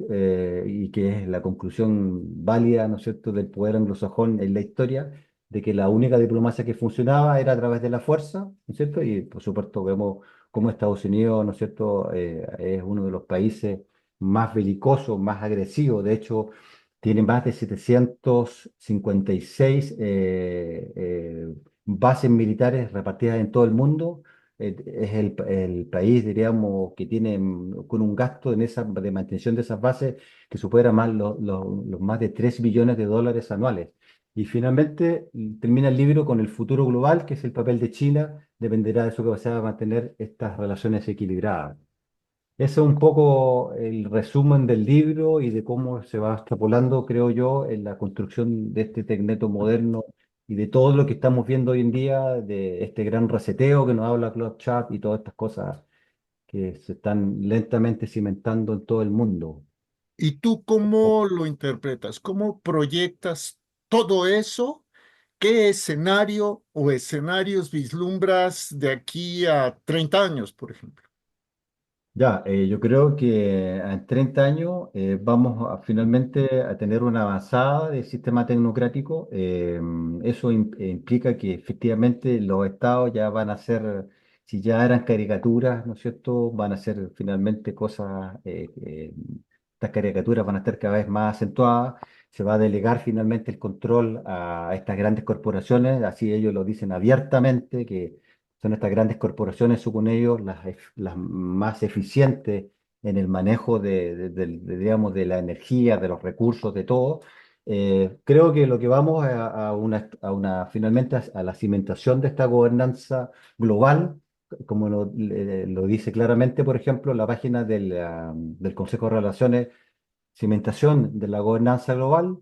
y que es la conclusión válida, ¿no es cierto?, del poder anglosajón en la historia, de que la única diplomacia que funcionaba era a través de la fuerza, ¿no es cierto? Y por supuesto vemos cómo Estados Unidos, ¿no es cierto?, es uno de los países más belicosos, más agresivos. De hecho, tiene más de 756 bases militares repartidas en todo el mundo. Es el país, diríamos, que tiene con un gasto de mantención de esas bases que supera más los más de 3 billones de dólares anuales. Y finalmente termina el libro con el futuro global, que es el papel de China, dependerá de su capacidad de mantener estas relaciones equilibradas. Ese es un poco el resumen del libro y de cómo se va extrapolando, creo yo, en la construcción de este Tecneto moderno y de todo lo que estamos viendo hoy en día, de este gran reseteo que nos habla Claude Chat y todas estas cosas que se están lentamente cimentando en todo el mundo. ¿Y tú cómo lo interpretas? ¿Cómo proyectas todo eso? ¿Qué escenario o escenarios vislumbras de aquí a 30 años, por ejemplo? Ya, yo creo que en 30 años vamos finalmente a tener una avanzada del sistema tecnocrático. Eso implica que efectivamente los estados ya van a ser, si ya eran caricaturas, ¿no es cierto?, van a ser finalmente cosas, estas caricaturas van a estar cada vez más acentuadas. Se va a delegar finalmente el control a estas grandes corporaciones, así ellos lo dicen abiertamente, que son estas grandes corporaciones, según ellos, las más eficientes en el manejo digamos, de la energía, de los recursos, de todo. Creo que lo que vamos finalmente a la cimentación de esta gobernanza global, como lo dice claramente, por ejemplo, la página del Consejo de Relaciones, cimentación de la gobernanza global,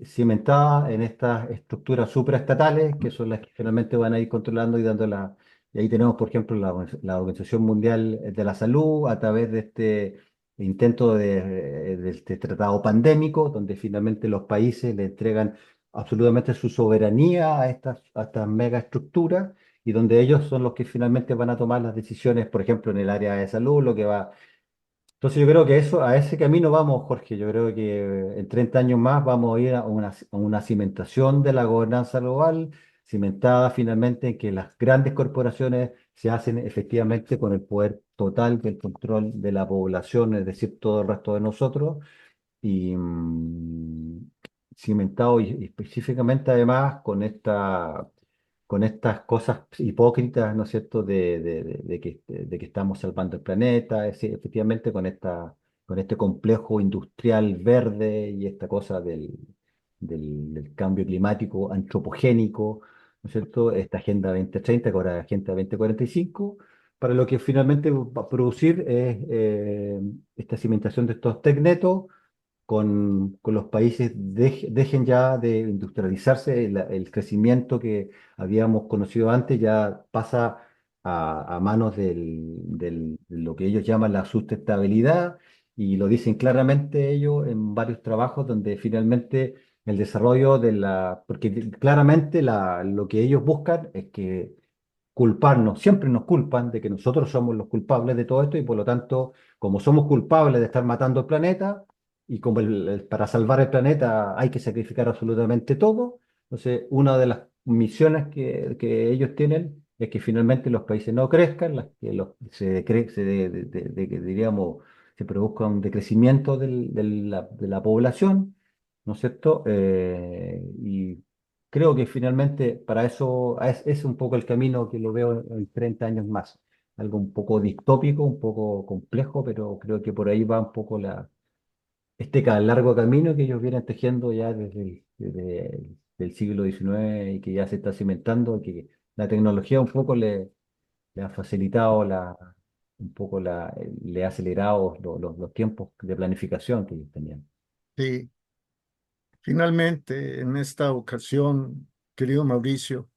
cimentada en estas estructuras supraestatales, que son las que finalmente van a ir controlando y dando la... Y ahí tenemos, por ejemplo, la Organización Mundial de la Salud, a través de este intento de este tratado pandémico, donde finalmente los países le entregan absolutamente su soberanía a estas megaestructuras, y donde ellos son los que finalmente van a tomar las decisiones, por ejemplo, en el área de salud, lo que va. Entonces yo creo que a ese camino vamos, Jorge. Yo creo que en 30 años más vamos a ir a una cimentación de la gobernanza global, cimentada finalmente en que las grandes corporaciones se hacen efectivamente con el poder total del control de la población, es decir, todo el resto de nosotros, y cimentado y específicamente además con estas cosas hipócritas, ¿no es cierto?, de que estamos salvando el planeta, es decir, efectivamente con este complejo industrial verde y esta cosa del cambio climático antropogénico, ¿no es cierto?, esta Agenda 2030, que ahora es Agenda 2045, para lo que finalmente va a producir es esta cimentación de estos tecnetos con los países dejen ya de industrializarse, el crecimiento que habíamos conocido antes ya pasa a manos de lo que ellos llaman la sustentabilidad, y lo dicen claramente ellos en varios trabajos donde finalmente el desarrollo porque claramente lo que ellos buscan es que culparnos, siempre nos culpan de que nosotros somos los culpables de todo esto, y por lo tanto, como somos culpables de estar matando el planeta, y como para salvar el planeta hay que sacrificar absolutamente todo, entonces una de las misiones que ellos tienen es que finalmente los países no crezcan, que se, decre- se que diríamos, se produzca un decrecimiento de la población, ¿no es cierto? Y creo que finalmente para eso es un poco el camino que lo veo en 30 años más. Algo un poco distópico, un poco complejo, pero creo que por ahí va un poco largo camino que ellos vienen tejiendo ya desde el siglo XIX, y que ya se está cimentando, que la tecnología un poco le ha facilitado un poco le ha acelerado los tiempos de planificación que ellos tenían. Sí, finalmente, en esta ocasión, querido Mauricio,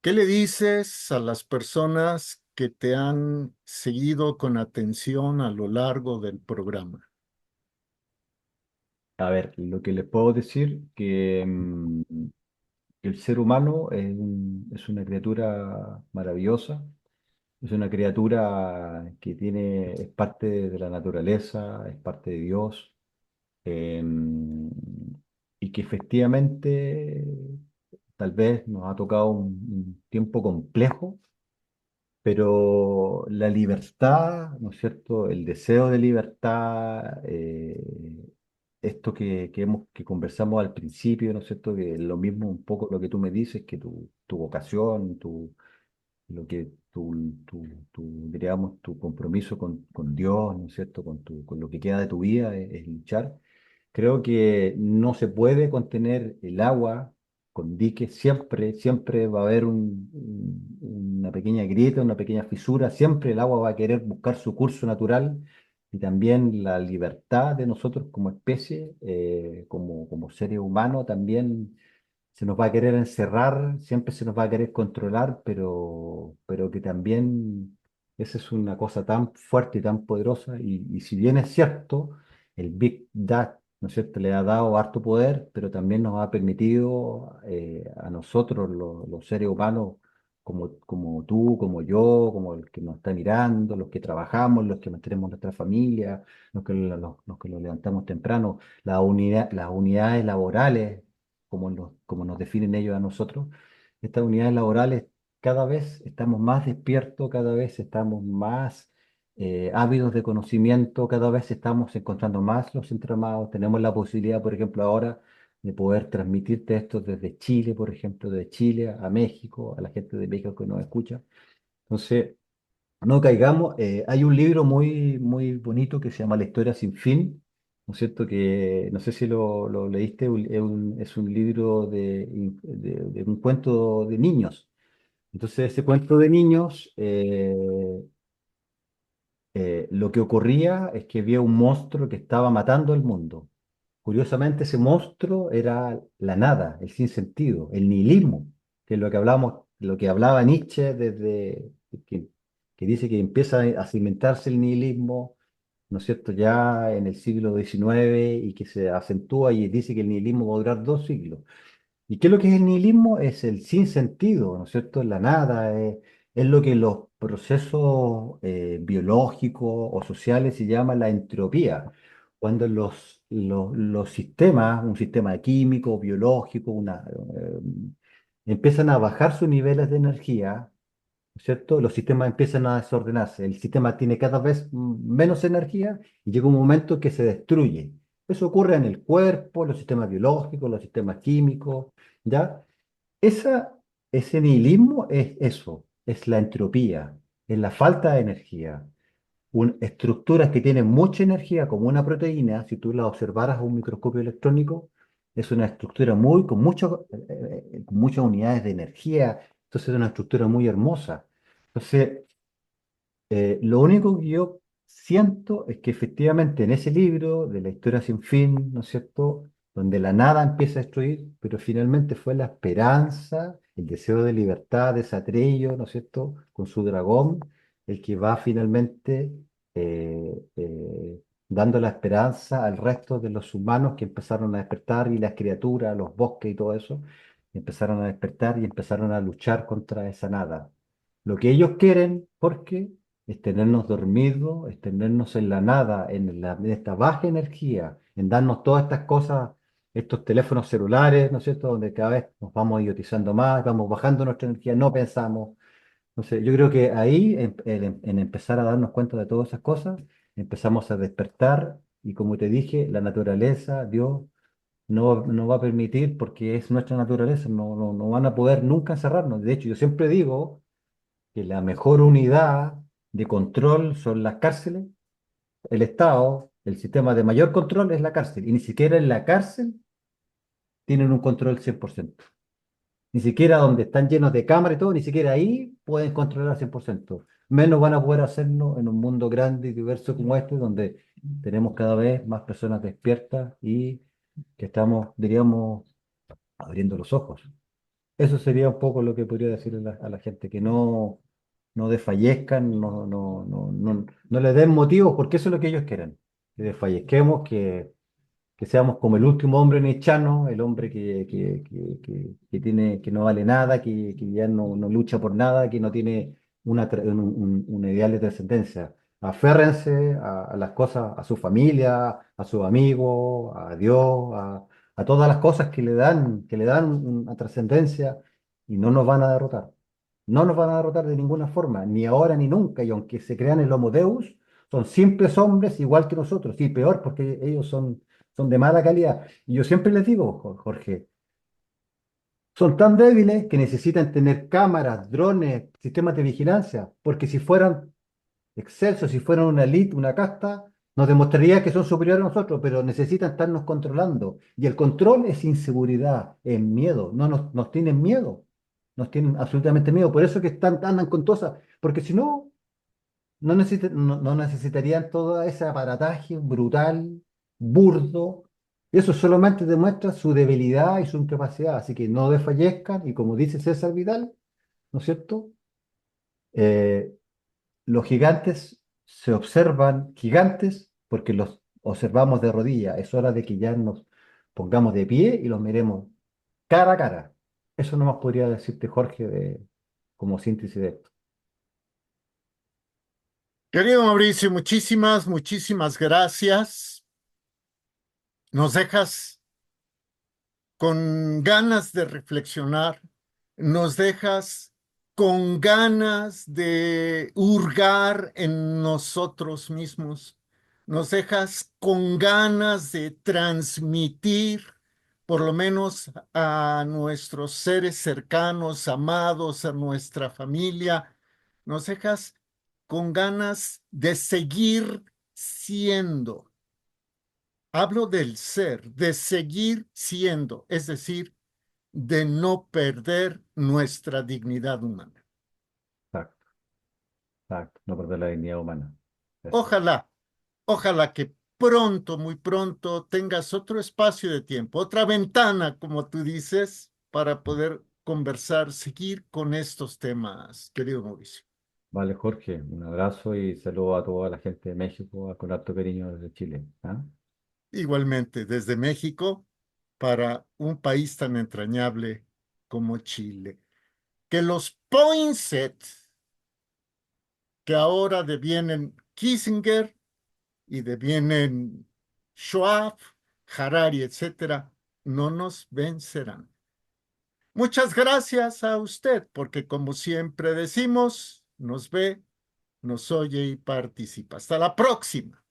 ¿qué le dices a las personas que te han seguido con atención a lo largo del programa? A ver, lo que les puedo decir que el ser humano es una criatura maravillosa, es una criatura que es parte de la naturaleza, es parte de Dios, em, y que efectivamente tal vez nos ha tocado un tiempo complejo, pero la libertad, ¿no es cierto? El deseo de libertad, esto que conversamos al principio, ¿no es cierto? Que es lo mismo un poco lo que tú me dices, que tu vocación, diríamos, tu compromiso con Dios, ¿no es cierto? Con lo que queda de tu vida es luchar. Creo que no se puede contener el agua con diques, siempre va a haber una pequeña grieta, una pequeña fisura, siempre el agua va a querer buscar su curso natural y también la libertad de nosotros como especie, como seres humanos, también se nos va a querer encerrar, siempre se nos va a querer controlar, pero que también esa es una cosa tan fuerte y tan poderosa, y si bien es cierto, el Big Data, ¿no es cierto?, le ha dado harto poder, pero también nos ha permitido a nosotros, los seres humanos, como tú, como yo, como el que nos está mirando, los que trabajamos, los que mantenemos nuestra familia, los que nos levantamos temprano, las unidades laborales como nos definen ellos a nosotros, estas unidades laborales cada vez estamos más despiertos, cada vez estamos más ávidos de conocimiento, cada vez estamos encontrando más los entramados, tenemos la posibilidad, por ejemplo, ahora de poder transmitirte esto desde Chile, por ejemplo, de Chile a México, a la gente de México que nos escucha. Entonces, no caigamos. Hay un libro muy bonito que se llama La historia sin fin, ¿no es cierto? Que no sé si lo leíste, es un libro de un cuento de niños. Entonces, ese cuento de niños, lo que ocurría es que había un monstruo que estaba matando al mundo. Curiosamente, ese monstruo era la nada, el sinsentido, el nihilismo, que es lo que hablaba Nietzsche desde que dice que empieza a cimentarse el nihilismo, ¿no es cierto?, ya en el siglo XIX, y que se acentúa y dice que el nihilismo va a durar 2 siglos. ¿Y qué es lo que es el nihilismo? Es el sinsentido, ¿no es cierto? La nada, es lo que en los procesos biológicos o sociales se llama la entropía. Cuando los sistemas, un sistema químico, biológico, empiezan a bajar sus niveles de energía, ¿no es cierto? Los sistemas empiezan a desordenarse. El sistema tiene cada vez menos energía y llega un momento que se destruye. Eso ocurre en el cuerpo, los sistemas biológicos, los sistemas químicos, ¿ya? Esa, ese nihilismo es eso, es la entropía, es la falta de energía. Estructuras que tienen mucha energía, como una proteína, si tú la observaras a un microscopio electrónico, es una estructura con muchas unidades de energía, entonces es una estructura muy hermosa. Entonces, lo único que yo siento es que efectivamente en ese libro de la historia sin fin, ¿no es cierto?, donde la nada empieza a destruir, pero finalmente fue la esperanza, el deseo de libertad de Satrello, ¿no es cierto?, con su dragón, el que va finalmente dando la esperanza al resto de los humanos que empezaron a despertar, y las criaturas, los bosques y todo eso, empezaron a despertar y empezaron a luchar contra esa nada. Lo que ellos quieren, porque es tenernos dormidos, es tenernos en la nada, en esta baja energía, en darnos todas estas cosas, estos teléfonos celulares, ¿no es cierto?, donde cada vez nos vamos idiotizando más, vamos bajando nuestra energía, no pensamos. Entonces, yo creo que ahí, en empezar a darnos cuenta de todas esas cosas, empezamos a despertar, y como te dije, la naturaleza, Dios, no va a permitir, porque es nuestra naturaleza, no van a poder nunca encerrarnos. De hecho, yo siempre digo que la mejor unidad de control son las cárceles, el Estado, el sistema de mayor control es la cárcel, y ni siquiera en la cárcel tienen un control 100%. Ni siquiera donde están llenos de cámaras y todo, ni siquiera ahí pueden controlar al 100%. menos van a poder hacerlo en un mundo grande y diverso como este, donde tenemos cada vez más personas despiertas y que estamos, diríamos, abriendo los ojos. Eso sería un poco lo que podría decirle a la gente, que no desfallezcan, no les den motivos, porque eso es lo que ellos quieren, que desfallezquemos, que seamos como el último hombre nichano, el hombre que tiene, que no vale nada, que ya no lucha por nada, que no tiene un ideal de trascendencia. Aférrense a las cosas, a su familia, a sus amigos, a Dios, a todas las cosas que le dan una trascendencia y no nos van a derrotar. No nos van a derrotar de ninguna forma, ni ahora ni nunca, y aunque se crean el Homo Deus, son simples hombres igual que nosotros, y peor porque ellos son de mala calidad. Y yo siempre les digo, Jorge, son tan débiles que necesitan tener cámaras, drones, sistemas de vigilancia, porque si fueran excelsos, si fueran una elite, una casta, nos demostraría que son superiores a nosotros, pero necesitan estarnos controlando. Y el control es inseguridad, es miedo, no nos tienen miedo, nos tienen absolutamente miedo. Por eso que andan con cosas, porque si no, no necesitarían todo ese aparataje brutal, burdo. Eso solamente demuestra su debilidad y su incapacidad. Así que no desfallezcan y como dice César Vidal, ¿no es cierto? Eh, los gigantes se observan gigantes porque los observamos de rodillas. Es hora de que ya nos pongamos de pie y los miremos cara a cara. Eso nomás podría decirte, Jorge, como síntesis de esto. Querido Mauricio, muchísimas gracias. Nos dejas con ganas de reflexionar, nos dejas con ganas de hurgar en nosotros mismos, nos dejas con ganas de transmitir, por lo menos a nuestros seres cercanos, amados, a nuestra familia, nos dejas con ganas de seguir siendo. Hablo del ser, de seguir siendo, es decir, de no perder nuestra dignidad humana. Exacto, exacto. No perder la dignidad humana. Eso. Ojalá, ojalá que pronto, muy pronto, tengas otro espacio de tiempo, otra ventana, como tú dices, para poder conversar, seguir con estos temas, querido Mauricio. Vale, Jorge, un abrazo y saludo a toda la gente de México, con harto cariño desde Chile. ¿Ah? Igualmente, desde México, para un país tan entrañable como Chile. Que los Poinsett, que ahora devienen Kissinger y devienen Schwab, Harari, etcétera, no nos vencerán. Muchas gracias a usted, porque como siempre decimos, nos ve, nos oye y participa. Hasta la próxima.